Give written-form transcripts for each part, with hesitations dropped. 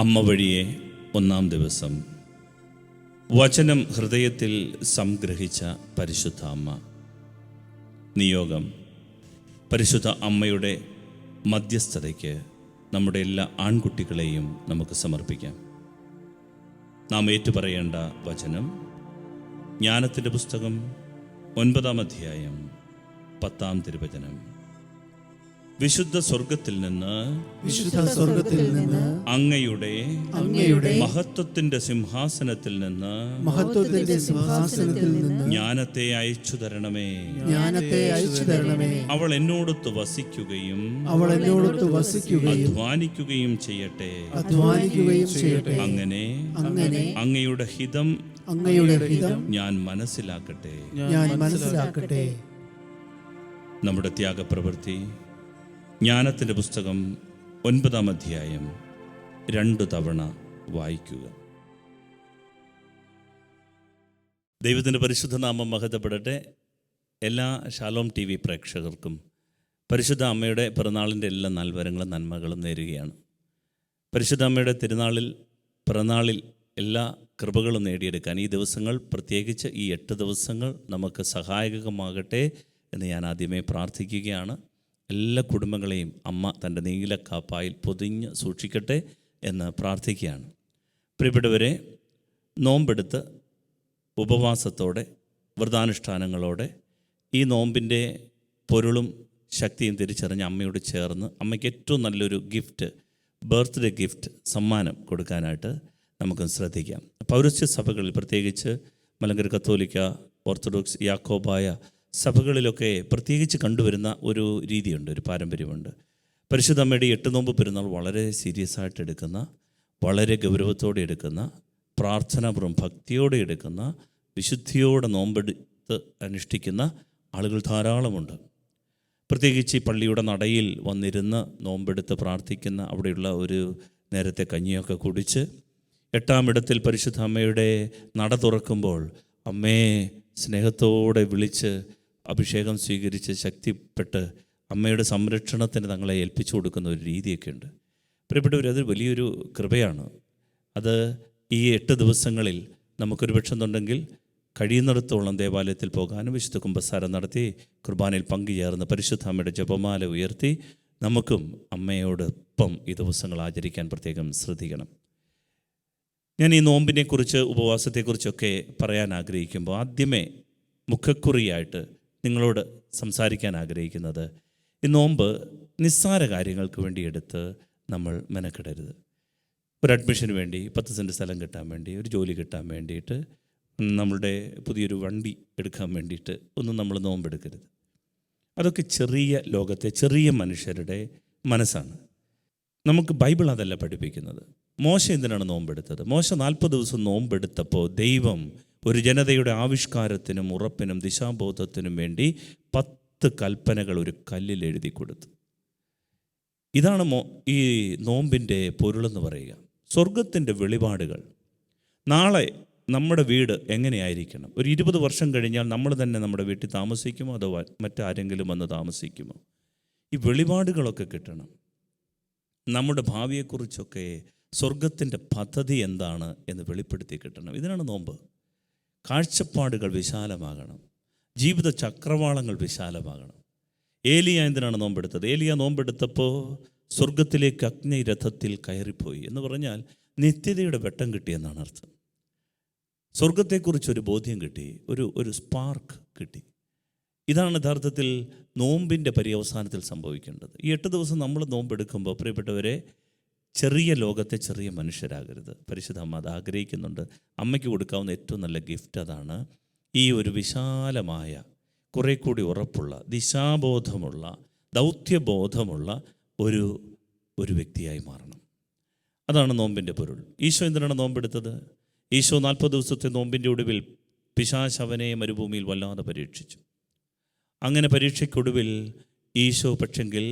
അമ്മ വഴിയെ ഒന്നാം ദിവസം വചനം ഹൃദയത്തിൽ സംഗ്രഹിച്ച പരിശുദ്ധ അമ്മ. നിയോഗം: പരിശുദ്ധ അമ്മയുടെ മധ്യസ്ഥതയ്ക്ക് നമ്മുടെ എല്ലാ ആൺകുട്ടികളെയും നമുക്ക് സമർപ്പിക്കാം. നാം ഏറ്റുപറയേണ്ട വചനം ജ്ഞാനത്തിൻ്റെ പുസ്തകം 9-ാം അധ്യായം 10-ാം തിരുവചനം. വിശുദ്ധ സ്വർഗത്തിൽ നിന്ന് അങ്ങയുടെ മഹത്വത്തിന്റെ സിംഹാസനത്തിൽ നിന്ന് ജ്ഞാനത്തെ അയച്ചു തരണമേ. അവൾ എന്നോടൊത്ത് വസിക്കുകയും അധ്വാനിക്കുകയും ചെയ്യട്ടെ. അങ്ങനെ അങ്ങയുടെ ഹിതം ഞാൻ മനസ്സിലാക്കട്ടെ. നമ്മുടെ ത്യാഗപ്രവൃത്തി ജ്ഞാനത്തിൻ്റെ പുസ്തകം 9-ാം അധ്യായം 2 തവണ വായിക്കുക. ദൈവത്തിൻ്റെ പരിശുദ്ധ നാമം മഹത്വപ്പെടട്ടെ. എല്ലാ ഷാലോം TV പ്രേക്ഷകർക്കും പരിശുദ്ധ അമ്മയുടെ പിറന്നാളിൻ്റെ എല്ലാ നൽവരങ്ങളും നന്മകളും നേരുകയാണ്. പരിശുദ്ധ അമ്മയുടെ പിറന്നാളിൽ എല്ലാ കൃപകളും നേടിയെടുക്കാൻ ഈ ദിവസങ്ങൾ, പ്രത്യേകിച്ച് ഈ 8 ദിവസങ്ങൾ നമുക്ക് സഹായകമാകട്ടെ എന്ന് ഞാൻ ആദ്യമേ പ്രാർത്ഥിക്കുകയാണ്. എല്ലാ കുടുംബങ്ങളെയും അമ്മ തൻ്റെ നീലക്കാപ്പായിൽ പൊതിഞ്ഞ് സൂക്ഷിക്കട്ടെ എന്ന് പ്രാർത്ഥിക്കുകയാണ്. പ്രിയപ്പെട്ടവരെ, നോമ്പെടുത്ത് ഉപവാസത്തോടെ വ്രതാനുഷ്ഠാനങ്ങളോടെ ഈ നോമ്പിൻ്റെ പൊരുളും ശക്തിയും തിരിച്ചറിഞ്ഞ് അമ്മയോട് ചേർന്ന് അമ്മയ്ക്ക് ഏറ്റവും നല്ലൊരു ഗിഫ്റ്റ്, ബർത്ത്ഡേ ഗിഫ്റ്റ് സമ്മാനം കൊടുക്കാനായിട്ട് നമുക്ക് ശ്രദ്ധിക്കാം. പൗരസ്ത്യ സഭകളിൽ, പ്രത്യേകിച്ച് മലങ്കര കത്തോലിക്ക, ഓർത്തഡോക്സ്, യാക്കോബായ സഭകളിലൊക്കെ പ്രത്യേകിച്ച് കണ്ടുവരുന്ന ഒരു രീതിയുണ്ട്, ഒരു പാരമ്പര്യമുണ്ട്. പരിശുദ്ധ അമ്മയുടെ 8 നോമ്പ് പെരുന്നാൾ വളരെ സീരിയസ് ആയിട്ട് എടുക്കുന്ന, വളരെ ഗൗരവത്തോടെ എടുക്കുന്ന, പ്രാർത്ഥനാപൂർവ്വം ഭക്തിയോടെ എടുക്കുന്ന, വിശുദ്ധിയോടെ നോമ്പെടുത്ത് അനുഷ്ഠിക്കുന്ന ആളുകൾ ധാരാളമുണ്ട്. പ്രത്യേകിച്ച് ഈ പള്ളിയുടെ നടയിൽ വന്നിരുന്ന് നോമ്പെടുത്ത് പ്രാർത്ഥിക്കുന്ന, അവിടെയുള്ള ഒരു നേരത്തെ കഞ്ഞിയൊക്കെ കുടിച്ച് 8-ാം ഇടത്തിൽ പരിശുദ്ധ അമ്മയുടെ നട തുറക്കുമ്പോൾ അമ്മയെ സ്നേഹത്തോടെ വിളിച്ച് അഭിഷേകം സ്വീകരിച്ച് ശക്തിപ്പെട്ട് അമ്മയുടെ സംരക്ഷണത്തിന് തങ്ങളെ ഏൽപ്പിച്ചു കൊടുക്കുന്ന ഒരു രീതിയൊക്കെ ഉണ്ട്. പ്രിയപ്പെട്ടവർ, അത് വലിയൊരു കൃപയാണ്. അത് ഈ 8 ദിവസങ്ങളിൽ നമുക്കൊരു പക്ഷെന്നുണ്ടെങ്കിൽ കഴിയുന്നിടത്തോളം ദേവാലയത്തിൽ പോകാനും വിശുദ്ധ കുമ്പസാരം നടത്തി കുർബാനയിൽ പങ്കുചേർന്ന് പരിശുദ്ധ അമ്മയുടെ ജപമാല ഉയർത്തി നമുക്കും അമ്മയോടൊപ്പം ഈ ദിവസങ്ങൾ ആചരിക്കാൻ പ്രത്യേകം ശ്രദ്ധിക്കണം. ഞാൻ ഈ നോമ്പിനെക്കുറിച്ച്, ഉപവാസത്തെക്കുറിച്ചൊക്കെ പറയാൻ ആഗ്രഹിക്കുമ്പോൾ ആദ്യമേ മുഖക്കുറിയായിട്ട് നിങ്ങളോട് സംസാരിക്കാൻ ആഗ്രഹിക്കുന്നത്, ഈ നോമ്പ് നിസ്സാര കാര്യങ്ങൾക്ക് വേണ്ടി എടുത്ത് നമ്മൾ മെനക്കെടരുത്. ഒരു അഡ്മിഷന് വേണ്ടി, 10 സെൻറ്റ് സ്ഥലം കിട്ടാൻ വേണ്ടി, ഒരു ജോലി കിട്ടാൻ വേണ്ടിയിട്ട്, നമ്മളുടെ പുതിയൊരു വണ്ടി എടുക്കാൻ വേണ്ടിയിട്ട് ഒന്നും നമ്മൾ നോമ്പെടുക്കരുത്. അതൊക്കെ ചെറിയ ലോകത്തെ ചെറിയ മനുഷ്യരുടെ മനസ്സാണ്. നമുക്ക് ബൈബിൾ അതല്ല പഠിപ്പിക്കുന്നത്. മോശ എന്തിനാണ് നോമ്പെടുത്തത്? മോശ 40 ദിവസം നോമ്പെടുത്തപ്പോൾ ദൈവം ഒരു ജനതയുടെ ആവിഷ്കാരത്തിനും ഉറപ്പിനും ദിശാബോധത്തിനും വേണ്ടി 10 കൽപ്പനകൾ ഒരു കല്ലിൽ എഴുതി കൊടുത്തു. ഇതാണ് ഈ നോമ്പിൻ്റെ പൊരുളെന്ന് പറയുക. സ്വർഗത്തിൻ്റെ വെളിപാടുകൾ. നാളെ നമ്മുടെ വീട് എങ്ങനെയായിരിക്കണം? ഒരു 20 വർഷം കഴിഞ്ഞാൽ നമ്മൾ തന്നെ നമ്മുടെ വീട്ടിൽ താമസിക്കുമോ, അതോ മറ്റാരെങ്കിലും വന്ന് താമസിക്കുമോ? ഈ വെളിപാടുകളൊക്കെ കിട്ടണം. നമ്മുടെ ഭാവിയെക്കുറിച്ചൊക്കെ സ്വർഗത്തിൻ്റെ പദ്ധതി എന്താണ് എന്ന് വെളിപ്പെടുത്തി കിട്ടണം. ഇതിനാണ് നോമ്പ്. കാഴ്ചപ്പാടുകൾ വിശാലമാകണം. ജീവിത ചക്രവാളങ്ങൾ വിശാലമാകണം. ഏലിയ എന്തിനാണ് നോമ്പെടുത്തത്? ഏലിയ നോമ്പെടുത്തപ്പോൾ സ്വർഗത്തിലേക്ക് അഗ്നിരഥത്തിൽ കയറിപ്പോയി എന്ന് പറഞ്ഞാൽ നിത്യതയുടെ വെട്ടം കിട്ടിയെന്നാണ് അർത്ഥം. സ്വർഗത്തെക്കുറിച്ചൊരു ബോധ്യം കിട്ടി, ഒരു സ്പാർക്ക് കിട്ടി. ഇതാണ് യഥാർത്ഥത്തിൽ നോമ്പിൻ്റെ പര്യവസാനത്തിൽ സംഭവിക്കേണ്ടത്. ഈ 8 ദിവസം നമ്മൾ നോമ്പെടുക്കുമ്പോൾ പ്രിയപ്പെട്ടവരെ, ചെറിയ ലോകത്തെ ചെറിയ മനുഷ്യരാകരുത്. പരിശുദ്ധ അമ്മ അത് ആഗ്രഹിക്കുന്നുണ്ട്. അമ്മയ്ക്ക് കൊടുക്കാവുന്ന ഏറ്റവും നല്ല ഗിഫ്റ്റ് അതാണ്. ഈ ഒരു വിശാലമായ, കുറേ കൂടി ഉറപ്പുള്ള, ദിശാബോധമുള്ള, ദൗത്യബോധമുള്ള ഒരു വ്യക്തിയായി മാറണം. അതാണ് നോമ്പിൻ്റെ പൊരുൾ. ഈശോ എന്തിനാണ് നോമ്പെടുത്തത്? ഈശോ 40 ദിവസത്തെ നോമ്പിൻ്റെ ഒടുവിൽ പിശാച് അവനെ മരുഭൂമിയിൽ വല്ലാതെ പരീക്ഷിച്ചു. അങ്ങനെ പരീക്ഷയ്ക്കൊടുവിൽ ഈശോ പക്ഷെങ്കിൽ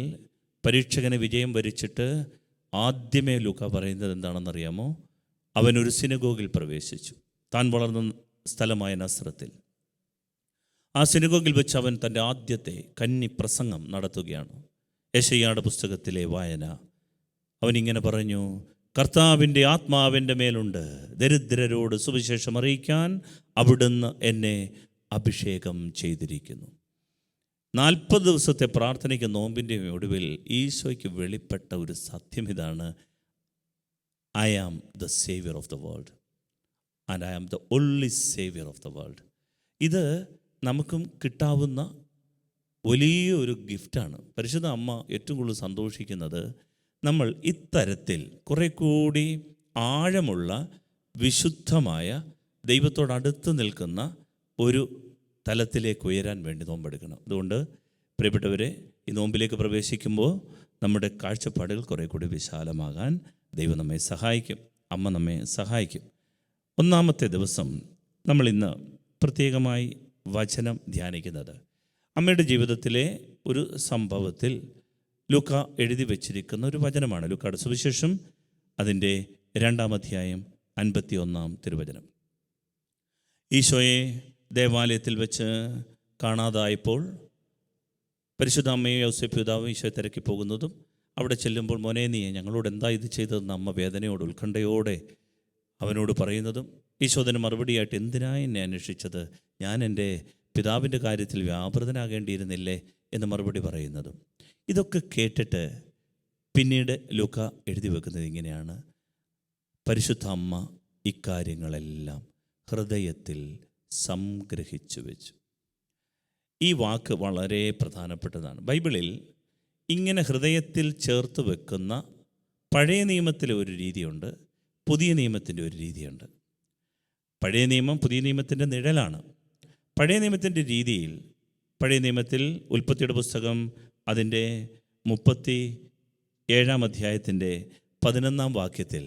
പരീക്ഷകനെ വിജയം വരിച്ചിട്ട് ആദ്യമേ ലൂക്ക പറയുന്നത് എന്താണെന്നറിയാമോ? അവനൊരു സിനഗോഗിൽ പ്രവേശിച്ചു, താൻ വളർന്ന സ്ഥലമായ നസ്രത്തിൽ. ആ സിനഗോഗിൽ വെച്ച് അവൻ തൻ്റെ ആദ്യത്തെ കന്നി പ്രസംഗം നടത്തുകയാണ്. യെശയ്യായുടെ പുസ്തകത്തിലെ വായന. അവനിങ്ങനെ പറഞ്ഞു, കർത്താവിൻ്റെ ആത്മാവിൻ്റെ മേലുണ്ട്. ദരിദ്രരോട് സുവിശേഷം അറിയിക്കാൻ അവിടുന്ന് എന്നെ അഭിഷേകം ചെയ്തിരിക്കുന്നു. 40 ദിവസത്തെ പ്രാർത്ഥനയ്ക്ക് നോമ്പിൻ്റെ ഒടുവിൽ ഈശോയ്ക്ക് വെളിപ്പെട്ട ഒരു സത്യം ഇതാണ്: I am the saviour of the world and I am the only saviour of the world. ഇത് നമുക്കും കിട്ടാവുന്ന വലിയ ഒരു ഗിഫ്റ്റാണ്. പരിശുദ്ധ അമ്മ ഏറ്റവും കൂടുതൽ സന്തോഷിക്കുന്നത് നമ്മൾ ഇത്തരത്തിൽ കുറെ കൂടി ആഴമുള്ള വിശുദ്ധമായ ദൈവത്തോടടുത്ത് നിൽക്കുന്ന ഒരു തലത്തിലേക്ക് ഉയരാൻ വേണ്ടി നോമ്പെടുക്കണം. അതുകൊണ്ട് പ്രിയപ്പെട്ടവരെ, ഈ നോമ്പിലേക്ക് പ്രവേശിക്കുമ്പോൾ നമ്മുടെ കാഴ്ചപ്പാടുകൾ കുറെ കൂടി വിശാലമാകാൻ ദൈവം നമ്മെ സഹായിക്കും, അമ്മ നമ്മെ സഹായിക്കും. ഒന്നാമത്തെ ദിവസം നമ്മൾ ഇന്ന് പ്രത്യേകമായി വചനം ധ്യാനിക്കുന്നത് അമ്മയുടെ ജീവിതത്തിലെ ഒരു സംഭവത്തിൽ ലൂക്ക എഴുതി വച്ചിരിക്കുന്ന ഒരു വചനമാണ്. ലൂക്കയുടെ സുവിശേഷം അതിൻ്റെ 2-ാം അധ്യായം 51-ാം തിരുവചനം. ഈശോയെ ദേവാലയത്തിൽ വെച്ച് കാണാതായപ്പോൾ പരിശുദ്ധ അമ്മയും യോസേപ്പ് പിതാവും ഈശോയെ തിരക്കി പോകുന്നതും അവിടെ ചെല്ലുമ്പോൾ മോനെ നീ ഞങ്ങളോട് എന്താ ഇത് ചെയ്തതെന്ന് അമ്മ വേദനയോട് ഉത്കണ്ഠയോടെ അവനോട് പറയുന്നതും ഈശോദിന് മറുപടിയായിട്ട് എന്തിനായി എന്നെ അന്വേഷിച്ചത്, ഞാൻ എൻ്റെ പിതാവിൻ്റെ കാര്യത്തിൽ വ്യാപൃതനാകേണ്ടിയിരുന്നില്ലേ എന്ന് മറുപടി പറയുന്നതും. ഇതൊക്കെ കേട്ടിട്ട് പിന്നീട് ലൂക്ക എഴുതി വെക്കുന്നത് ഇങ്ങനെയാണ്: പരിശുദ്ധ അമ്മ ഇക്കാര്യങ്ങളെല്ലാം ഹൃദയത്തിൽ സംഗ്രഹിച്ചു വെച്ചു. ഈ വാക്ക് വളരെ പ്രധാനപ്പെട്ടതാണ്. ബൈബിളിൽ ഇങ്ങനെ ഹൃദയത്തിൽ ചേർത്ത് വെക്കുന്ന പഴയ നിയമത്തിലെ ഒരു രീതിയുണ്ട്, പുതിയ നിയമത്തിൻ്റെ ഒരു രീതിയുണ്ട്. പഴയ നിയമം പുതിയ നിയമത്തിൻ്റെ നിഴലാണ്. പഴയ നിയമത്തിൻ്റെ രീതിയിൽ പഴയ നിയമത്തിൽ ഉൽപ്പത്തിയുടെ പുസ്തകം അതിൻ്റെ 37-ാം അധ്യായത്തിൻ്റെ 11-ാം വാക്യത്തിൽ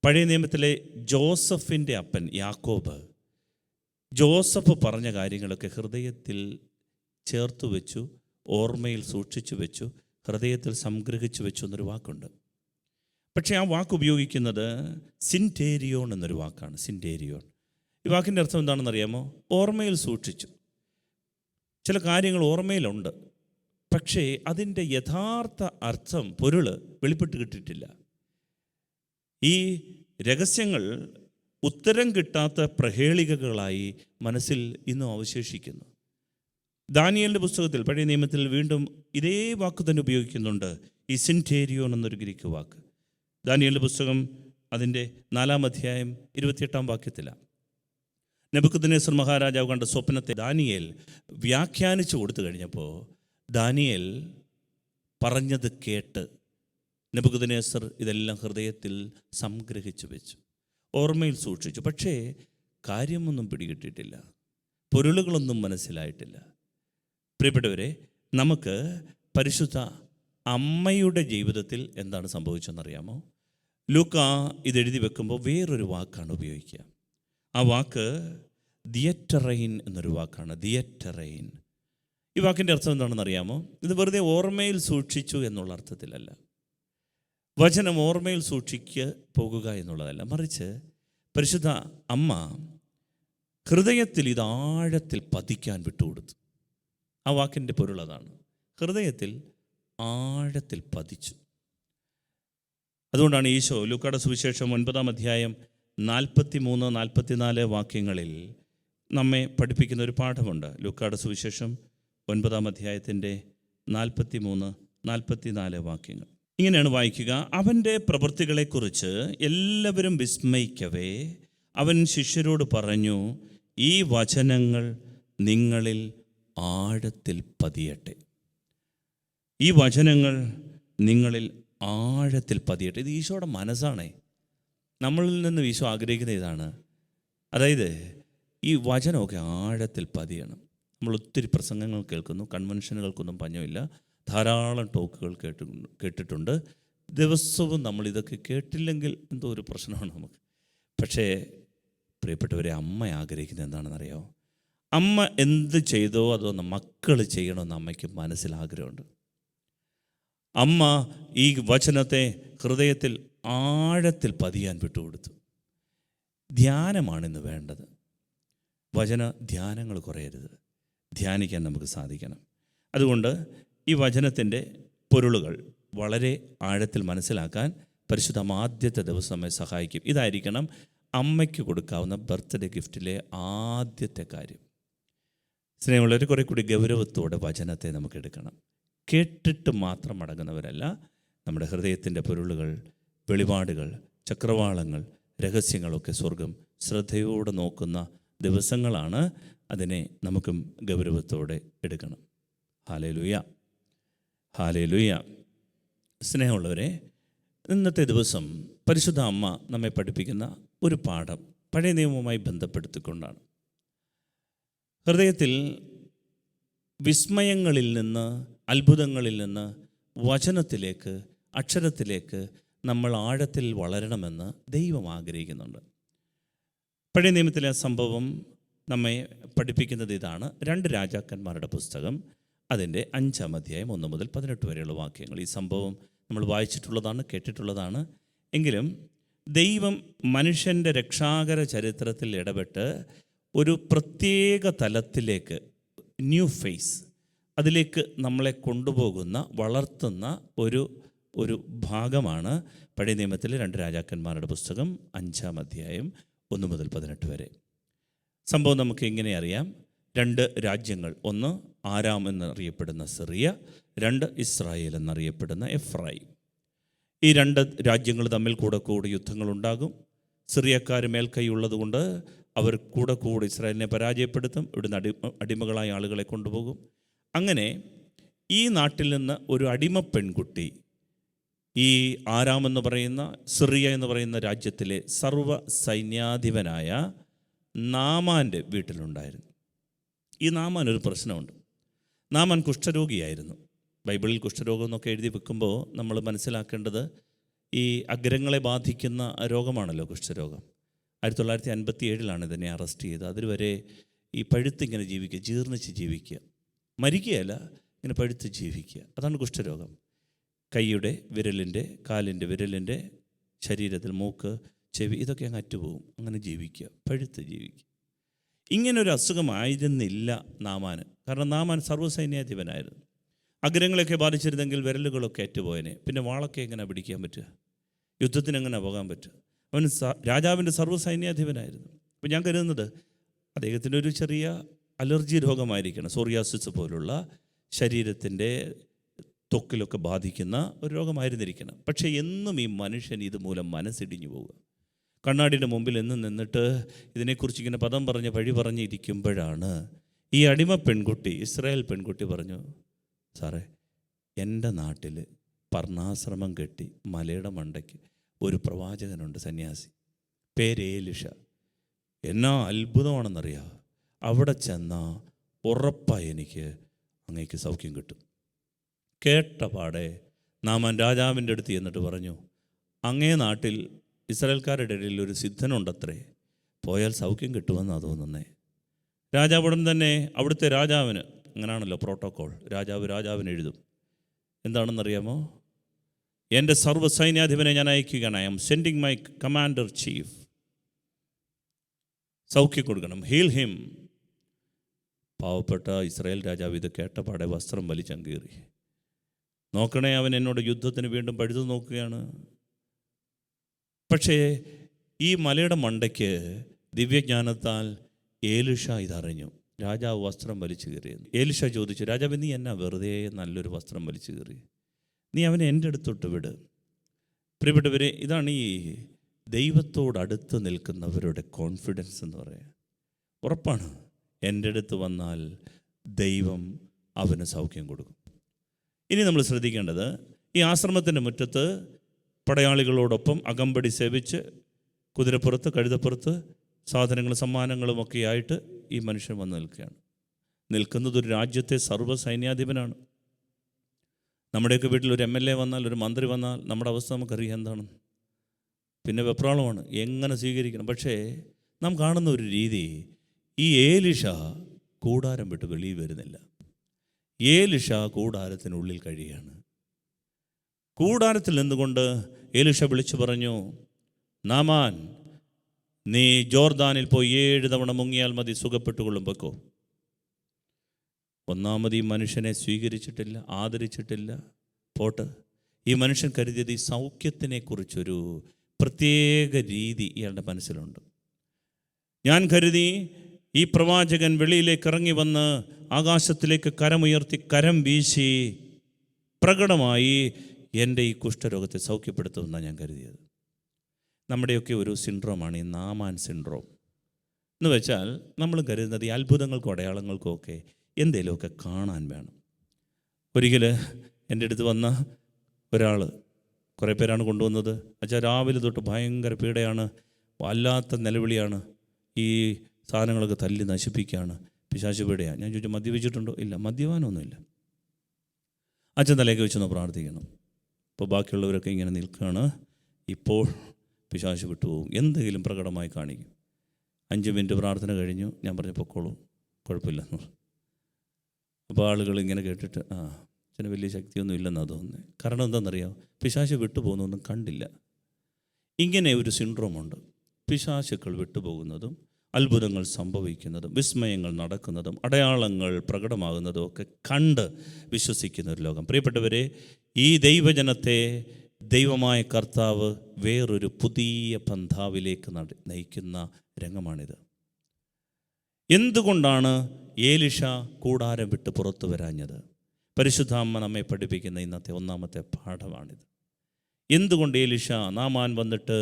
പഴയ നിയമത്തിലെ ജോസഫിൻ്റെ അപ്പൻ യാക്കോബ് ജോസഫ് പറഞ്ഞ കാര്യങ്ങളൊക്കെ ഹൃദയത്തിൽ ചേർത്തു വെച്ചു, ഓർമ്മയിൽ സൂക്ഷിച്ചു വെച്ചു, ഹൃദയത്തിൽ സംഗ്രഹിച്ചു വെച്ചു എന്നൊരു വാക്കുണ്ട്. പക്ഷേ ആ വാക്ക് ഉപയോഗിക്കുന്നത് സിൻറ്റേരിയോൺ എന്നൊരു വാക്കാണ്. സിൻറ്റേരിയോൺ. ഈ വാക്കിൻ്റെ അർത്ഥം എന്താണെന്നറിയാമോ? ഓർമ്മയിൽ സൂക്ഷിച്ചു. ചില കാര്യങ്ങൾ ഓർമ്മയിലുണ്ട്, പക്ഷേ അതിൻ്റെ യഥാർത്ഥ അർത്ഥം, പൊരുള് വെളിപ്പെട്ട് കിട്ടിയിട്ടില്ല. ഈ രഹസ്യങ്ങൾ ഉത്തരം കിട്ടാത്ത പ്രഹേളികകളായി മനസ്സിൽ ഇന്നും അവശേഷിക്കുന്നു. ദാനിയേലിൻ്റെ പുസ്തകത്തിൽ പഴയ നിയമത്തിൽ വീണ്ടും ഇതേ വാക്ക് തന്നെ ഉപയോഗിക്കുന്നുണ്ട്, ഈ സിൻറ്റേരിയോൺ എന്നൊരു ഗ്രീക്ക് വാക്ക്. ദാനിയേലിൻ്റെ പുസ്തകം അതിൻ്റെ 4-ാം അധ്യായം 28-ാം വാക്യത്തിലാണ്. നെബൂഖദ്നേസർ മഹാരാജാവ് കണ്ട സ്വപ്നത്തെ ദാനിയേൽ വ്യാഖ്യാനിച്ചു കൊടുത്തു കഴിഞ്ഞപ്പോൾ ദാനിയേൽ പറഞ്ഞത് കേട്ട് നെബൂഖദ്നേസർ ഇതെല്ലാം ഹൃദയത്തിൽ സംഗ്രഹിച്ചു വെച്ചു, ഓർമ്മയിൽ സൂക്ഷിച്ചു. പക്ഷേ കാര്യമൊന്നും പിടികിട്ടിയിട്ടില്ല, പൊരുളുകളൊന്നും മനസ്സിലായിട്ടില്ല. പ്രിയപ്പെട്ടവരെ, നമുക്ക് പരിശുദ്ധ അമ്മയുടെ ജീവിതത്തിൽ എന്താണ് സംഭവിച്ചതെന്നറിയാമോ? ലൂക്ക ഇതെഴുതി വെക്കുമ്പോൾ വേറൊരു വാക്കാണ് ഉപയോഗിക്കുക. ആ വാക്ക് ദിയറ്ററൈൻ എന്നൊരു വാക്കാണ്. ദിയറ്ററൈൻ. ഈ വാക്കിൻ്റെ അർത്ഥം എന്താണെന്നറിയാമോ? ഇത് വെറുതെ ഓർമ്മയിൽ സൂക്ഷിച്ചു എന്നുള്ള അർത്ഥത്തിലല്ല, വചനം ഓർമ്മയിൽ സൂക്ഷിക്കുക പോകുക എന്നുള്ളതല്ല, മറിച്ച് പരിശുദ്ധ അമ്മ ഹൃദയത്തിൽ ഇത് ആഴത്തിൽ പതിക്കാൻ വിട്ടുകൊടുത്തു. ആ വാക്കിൻ്റെ പൊരുൾ അതാണ്, ഹൃദയത്തിൽ ആഴത്തിൽ പതിച്ചു. അതുകൊണ്ടാണ് ഈശോ ലൂക്കായുടെ സുവിശേഷം 9-ാം അധ്യായം 43-44 വാക്യങ്ങളിൽ നമ്മെ പഠിപ്പിക്കുന്ന ഒരു പാഠമുണ്ട്. ലൂക്കായുടെ സുവിശേഷം 9-ാം അധ്യായത്തിൻ്റെ 43-44 വാക്യങ്ങൾ ഇങ്ങനെയാണ് വായിക്കുക: അവൻ്റെ പ്രവൃത്തികളെക്കുറിച്ച് എല്ലാവരും വിസ്മയിക്കവേ അവൻ ശിഷ്യരോട് പറഞ്ഞു, ഈ വചനങ്ങൾ നിങ്ങളിൽ ആഴത്തിൽ പതിയട്ടെ. ഈ വചനങ്ങൾ നിങ്ങളിൽ ആഴത്തിൽ പതിയട്ടെ. ഇത് ഈശോയുടെ മനസ്സാണേ. നമ്മളിൽ നിന്ന് ഈശോ ആഗ്രഹിക്കുന്ന ഇതാണ്. അതായത് ഈ വചനമൊക്കെ ആഴത്തിൽ പതിയണം. നമ്മൾ ഒത്തിരി പ്രസംഗങ്ങൾ കേൾക്കുന്നു, കൺവെൻഷനുകൾക്കൊന്നും പഞ്ഞമില്ല, ധാരാളം ടോക്കുകൾ കേട്ടിട്ടുണ്ട്. ദിവസവും നമ്മളിതൊക്കെ കേട്ടില്ലെങ്കിൽ എന്തോ ഒരു പ്രശ്നമാണ് നമുക്ക്. പക്ഷേ പ്രിയപ്പെട്ടവരെ, അമ്മ ആഗ്രഹിക്കുന്നത് എന്താണെന്നറിയാമോ? അമ്മ എന്ത് ചെയ്തോ അതൊന്ന് മക്കൾ ചെയ്യണമെന്ന് അമ്മയ്ക്ക് മനസ്സിൽ ആഗ്രഹമുണ്ട്. അമ്മ ഈ വചനത്തെ ഹൃദയത്തിൽ ആഴത്തിൽ പതിയാൻ വിട്ടുകൊടുത്തു. ധ്യാനമാണിന്ന് വേണ്ടത്. വചന ധ്യാനങ്ങൾ കുറയരുത്, ധ്യാനിക്കാൻ നമുക്ക് സാധിക്കണം. അതുകൊണ്ട് ഈ വചനത്തിൻ്റെ പൊരുളുകൾ വളരെ ആഴത്തിൽ മനസ്സിലാക്കാൻ പരിശുദ്ധ അമ്മ ആദ്യത്തെ ദിവസം നമ്മെ സഹായിക്കും. ഇതായിരിക്കണം അമ്മയ്ക്ക് കൊടുക്കാവുന്ന ബർത്ത്ഡേ ഗിഫ്റ്റിലെ ആദ്യത്തെ കാര്യം. സ്നേഹമുള്ളവർ, കുറേ കൂടി ഗൗരവത്തോടെ വചനത്തെ നമുക്ക് എടുക്കണം. കേട്ടിട്ട് മാത്രം അടങ്ങുന്നവരല്ല. നമ്മുടെ ഹൃദയത്തിൻ്റെ പൊരുളുകൾ, വെളിപാടുകൾ, ചക്രവാളങ്ങൾ, രഹസ്യങ്ങളൊക്കെ സ്വർഗം ശ്രദ്ധയോടെ നോക്കുന്ന ദിവസങ്ങളാണ്. അതിനെ നമുക്കും ഗൗരവത്തോടെ എടുക്കണം. Hallelujah, hallelujah. സ്നേഹമുള്ളവരെ, ഇന്നത്തെ ദിവസം പരിശുദ്ധ അമ്മ നമ്മെ പഠിപ്പിക്കുന്ന ഒരു പാഠം പഴയ നിയമവുമായി ബന്ധപ്പെടുത്തിക്കൊണ്ടാണ്. ഹൃദയത്തിൽ വിസ്മയങ്ങളിൽ നിന്ന്, അത്ഭുതങ്ങളിൽ നിന്ന് വചനത്തിലേക്ക്, അക്ഷരത്തിലേക്ക് നമ്മൾ ആഴത്തിൽ വളരണമെന്ന് ദൈവം ആഗ്രഹിക്കുന്നുണ്ട്. പഴയ നിയമത്തിലെ സംഭവം നമ്മെ പഠിപ്പിക്കുന്നത് ഇതാണ്. 2 രാജാക്കന്മാരുടെ പുസ്തകം, അതിൻ്റെ 5-ാം അധ്യായം 1 മുതൽ 18 വരെയുള്ള വാക്യങ്ങൾ. ഈ സംഭവം നമ്മൾ വായിച്ചിട്ടുള്ളതാണ്, കേട്ടിട്ടുള്ളതാണ്. എങ്കിലും ദൈവം മനുഷ്യൻ്റെ രക്ഷാകര ചരിത്രത്തിൽ ഇടപെട്ട് ഒരു പ്രത്യേക തലത്തിലേക്ക്, ന്യൂ ഫേസ്, അതിലേക്ക് നമ്മളെ കൊണ്ടുപോകുന്ന, വളർത്തുന്ന ഒരു ഭാഗമാണ് പഴയ നിയമത്തിലെ 2 രാജാക്കന്മാരുടെ പുസ്തകം 5-ാം അധ്യായം 1 മുതൽ 18 വരെ. സംഭവം നമുക്ക് ഇങ്ങനെ അറിയാം. 2 രാജ്യങ്ങൾ, ഒന്ന് ആരാം എന്നറിയപ്പെടുന്ന സിറിയ, 2 ഇസ്രായേൽ എന്നറിയപ്പെടുന്ന എഫ്രായിം. ഈ 2 രാജ്യങ്ങൾ തമ്മിൽ കൂടെ യുദ്ധങ്ങളുണ്ടാകും. സിറിയക്കാർ മേൽക്കൈ ഉള്ളതുകൊണ്ട് അവർ കൂടെ ഇസ്രായേലിനെ പരാജയപ്പെടുത്തും. ഇവിടുന്ന് അടിമകളായ ആളുകളെ കൊണ്ടുപോകും. അങ്ങനെ ഈ നാട്ടിൽ നിന്ന് ഒരു അടിമ പെൺകുട്ടി ഈ ആരാം എന്ന് പറയുന്ന, സിറിയ എന്ന് പറയുന്ന രാജ്യത്തിലെ സർവ്വ സൈന്യാധിപനായ നാമാൻ്റെ വീട്ടിലുണ്ടായിരുന്നു. ഈ നാമാൻ ഒരു പ്രശ്നമുണ്ട്. നാമാൻ കുഷ്ഠരോഗിയായിരുന്നു. ബൈബിളിൽ കുഷ്ഠരോഗം എന്നൊക്കെ എഴുതി വെക്കുമ്പോൾ നമ്മൾ മനസ്സിലാക്കേണ്ടത് ഈ അഗ്രങ്ങളെ ബാധിക്കുന്ന രോഗമാണല്ലോ കുഷ്ഠരോഗം. 1957 ഇതിനെ അറസ്റ്റ് ചെയ്ത്. അതുവരെ ഈ പഴുത്തിങ്ങനെ ജീവിക്കുക, ജീർണിച്ച് ജീവിക്കുക, മരിക്കുകയല്ല, ഇങ്ങനെ പഴുത്ത് ജീവിക്കുക. അതാണ് കുഷ്ഠരോഗം. കൈയുടെ വിരലിൻ്റെ, കാലിൻ്റെ വിരലിൻ്റെ, ശരീരത്തിൽ മൂക്ക്, ചെവി, ഇതൊക്കെ അങ്ങ് അറ്റുപോകും. അങ്ങനെ ജീവിക്കുക, പഴുത്ത് ജീവിക്കുക. ഇങ്ങനൊരു അസുഖമായിരുന്നില്ല നാമാന്. കാരണം നാമാൻ സർവ്വസൈന്യാധിപനായിരുന്നു. അഗ്രങ്ങളൊക്കെ ബാധിച്ചിരുന്നെങ്കിൽ വിരലുകളൊക്കെ അറ്റുപോയനെ. പിന്നെ വാളൊക്കെ എങ്ങനെ പിടിക്കാൻ പറ്റുക? യുദ്ധത്തിന് എങ്ങനെ പോകാൻ പറ്റുക? അവൻ രാജാവിൻ്റെ സർവ്വസൈന്യാധിപനായിരുന്നു. അപ്പോൾ ഞാൻ കരുതുന്നത് അദ്ദേഹത്തിൻ്റെ ഒരു ചെറിയ അലർജി രോഗമായിരിക്കണം. സോറിയാസിസ് പോലുള്ള ശരീരത്തിൻ്റെ ത്വക്കിലൊക്കെ ബാധിക്കുന്ന ഒരു രോഗമായിരുന്നിരിക്കണം. പക്ഷേ എന്നും ഈ മനുഷ്യൻ ഇതുമൂലം മനസ്സിടിഞ്ഞു പോവുക. കണ്ണാടിയുടെ മുമ്പിൽ എന്നും നിന്നിട്ട് ഇതിനെക്കുറിച്ച് ഇങ്ങനെ പദം പറഞ്ഞ് വഴി പറഞ്ഞിരിക്കുമ്പോഴാണ് ഈ അടിമ പെൺകുട്ടി, ഇസ്രായേൽ പെൺകുട്ടി പറഞ്ഞു, സാറേ, എൻ്റെ നാട്ടിൽ പർണാശ്രമം കെട്ടി മലയുടെ മണ്ടയ്ക്ക് ഒരു പ്രവാചകനുണ്ട്, സന്യാസി, പേര് ഏലിഷ. എന്നാ അത്ഭുതമാണെന്നറിയാം. അവിടെ ചെന്നാൽ ഉറപ്പായി എനിക്ക് അങ്ങേക്ക് സൗഖ്യം കിട്ടും. കേട്ട പാടെ നാമാൻ രാജാവിൻ്റെ അടുത്ത് ചെന്നിട്ട് പറഞ്ഞു, അങ്ങേ നാട്ടിൽ ഇസ്രായേൽക്കാരുടെ ഇടയിൽ ഒരു സിദ്ധനുണ്ടത്രേ, പോയാൽ സൗഖ്യം കിട്ടുമെന്നാണ് തോന്നുന്നേ. രാജാവ് ഉടൻ തന്നെ അവിടുത്തെ രാജാവിന്, അങ്ങനെയാണല്ലോ പ്രോട്ടോക്കോൾ, രാജാവിന് എഴുതും. എന്താണെന്നറിയാമോ? എൻ്റെ സർവ്വസൈന്യാധിപനെ ഞാൻ അയക്കുകയാണ്. I am sending my commander chief. സൗഖ്യം കൊടുക്കണം, ഹീൽ ഹിം. പാവപ്പെട്ട ഇസ്രായേൽ രാജാവ് ഇത് കേട്ടപാടെ വസ്ത്രം വലിച്ചങ്കീറി. നോക്കണേ, അവൻ എന്നോട് യുദ്ധത്തിന് വീണ്ടും പഴുതു നോക്കുകയാണ്. പക്ഷേ ഈ മലയുടെ മണ്ടയ്ക്ക് ദിവ്യജ്ഞാനത്താൽ ഏലിഷ ഇതറിഞ്ഞു. രാജാവ് വസ്ത്രം വലിച്ചു കീറിയെന്ന്. ഏലിഷ ചോദിച്ചു, രാജാവ്, നീ എന്നാ വെറുതെ നല്ലൊരു വസ്ത്രം വലിച്ചു കീറി? നീ അവനെ എൻ്റെ അടുത്തോട്ട് വിട്. പ്രിയപ്പെട്ടവരെ, ഇതാണ് ഈ ദൈവത്തോടടുത്ത് നിൽക്കുന്നവരുടെ കോൺഫിഡൻസ് എന്ന് പറയുക. ഉറപ്പാണ്, എൻ്റെ അടുത്ത് വന്നാൽ ദൈവം അവന് സൗഖ്യം കൊടുക്കും. ഇനി നമ്മൾ ശ്രദ്ധിക്കേണ്ടത്, ഈ ആശ്രമത്തിൻ്റെ മുറ്റത്ത് പടയാളികളോടൊപ്പം അകമ്പടി സേവിച്ച് കുതിരപ്പുറത്ത്, കഴുതപ്പുറത്ത് സാധനങ്ങളും സമ്മാനങ്ങളുമൊക്കെ ആയിട്ട് ഈ മനുഷ്യൻ വന്ന് നിൽക്കുകയാണ്. നിൽക്കുന്നത് ഒരു രാജ്യത്തെ സർവ്വസൈന്യാധിപനാണ്. നമ്മുടെയൊക്കെ വീട്ടിൽ ഒരു MLA വന്നാൽ, ഒരു മന്ത്രി വന്നാൽ നമ്മുടെ അവസ്ഥ നമുക്കറിയാം എന്താണ്. പിന്നെ വെപ്രാളമാണ്, എങ്ങനെ സ്വീകരിക്കണം. പക്ഷേ നാം കാണുന്ന ഒരു രീതി, ഈ ഏലിഷ കൂടാരം വിട്ട് വെളിയിൽ വരുന്നില്ല. ഏലിഷ കൂടാരത്തിനുള്ളിൽ കഴിയുകയാണ്. കൂടാരത്തിൽ നിന്നുകൊണ്ട് ഏലിഷ വിളിച്ചു പറഞ്ഞു, നാമാൻ, നീ ജോർദാനിൽ പോയി 7 തവണ മുങ്ങിയാൽ മതി, സുഖപ്പെട്ടുകൊള്ളും, വെക്കോ. ഒന്നാമത് ഈ മനുഷ്യനെ സ്വീകരിച്ചിട്ടില്ല, ആദരിച്ചിട്ടില്ല, പോട്ട്. ഈ മനുഷ്യൻ കരുതിയത് ഈ സൗഖ്യത്തിനെക്കുറിച്ചൊരു പ്രത്യേക രീതി ഇയാളുടെ മനസ്സിലുണ്ട്. ഞാൻ കരുതി ഈ പ്രവാചകൻ വെളിയിലേക്ക് ഇറങ്ങി വന്ന് ആകാശത്തിലേക്ക് കരമുയർത്തി കരം വീശി പ്രകടമായി എൻ്റെ ഈ കുഷ്ഠരോഗത്തെ സൗഖ്യപ്പെടുത്തുമെന്നാണ് ഞാൻ കരുതിയത്. നമ്മുടെയൊക്കെ ഒരു സിൻഡ്രോമാണ് ഈ നാമാൻ സിൻഡ്രോം എന്ന് വെച്ചാൽ നമ്മൾ കരുതുന്നത് ഈ അത്ഭുതങ്ങൾക്കും അടയാളങ്ങൾക്കും ഒക്കെ എന്തെങ്കിലുമൊക്കെ കാണാൻ വേണം. ഒരിക്കൽ എൻ്റെ അടുത്ത് വന്ന ഒരാൾ, കുറേ പേരാണ് കൊണ്ടുവന്നത്. അച്ഛാ രാവിലെ തൊട്ട് ഭയങ്കര പീഡയാണ്, വല്ലാത്ത നിലവിളിയാണ്, ഈ സാധനങ്ങളൊക്കെ തല്ലി നശിപ്പിക്കുകയാണ്, പിശാച് പീഡയാണ്. ഞാൻ ചോദിച്ചു മദ്യപിച്ചിട്ടുണ്ടോ? ഇല്ല, മദ്യപാനമൊന്നുമില്ല. അച്ഛൻ തലയൊക്കെ വെച്ചൊന്ന് പ്രാർത്ഥിക്കണം. അപ്പോൾ ബാക്കിയുള്ളവരൊക്കെ ഇങ്ങനെ നിൽക്കുകയാണ്. ഇപ്പോൾ പിശാച് വിട്ടുപോകും, എന്തെങ്കിലും പ്രകടമായി കാണിക്കും. 5 മിനിറ്റ് പ്രാർത്ഥന കഴിഞ്ഞു. ഞാൻ പറഞ്ഞു പൊക്കോളൂ, കുഴപ്പമില്ലെന്ന്. അപ്പോൾ ആളുകൾ ഇങ്ങനെ കേട്ടിട്ട് അച്ഛന് വലിയ ശക്തിയൊന്നും ഇല്ലെന്നാണ് തോന്നുന്നത്. കാരണം എന്താണെന്നറിയാം, പിശാച് വിട്ടുപോകുന്നൊന്നും കണ്ടില്ല. ഇങ്ങനെ ഒരു സിൻഡ്രോമുണ്ട്. പിശാചുക്കൾ വിട്ടുപോകുന്നതും അത്ഭുതങ്ങൾ സംഭവിക്കുന്നതും വിസ്മയങ്ങൾ നടക്കുന്നതും അടയാളങ്ങൾ പ്രകടമാകുന്നതും ഒക്കെ കണ്ട് വിശ്വസിക്കുന്ന ഒരു ലോകം. പ്രിയപ്പെട്ടവരെ, ഈ ദൈവജനത്തെ ദൈവമായ കർത്താവ് വേറൊരു പുതിയ പന്ഥാവിലേക്ക് നയിക്കുന്ന രംഗമാണിത്. എന്തുകൊണ്ടാണ് ഏലിഷ കൂടാരം വിട്ട് പുറത്തു വരാഞ്ഞത്? പരിശുദ്ധ അമ്മ നമ്മെ പഠിപ്പിക്കുന്ന ഇന്നത്തെ ഒന്നാമത്തെ പാഠമാണിത്. എന്തുകൊണ്ട് ഏലിഷ നാമാൻ വന്നിട്ട്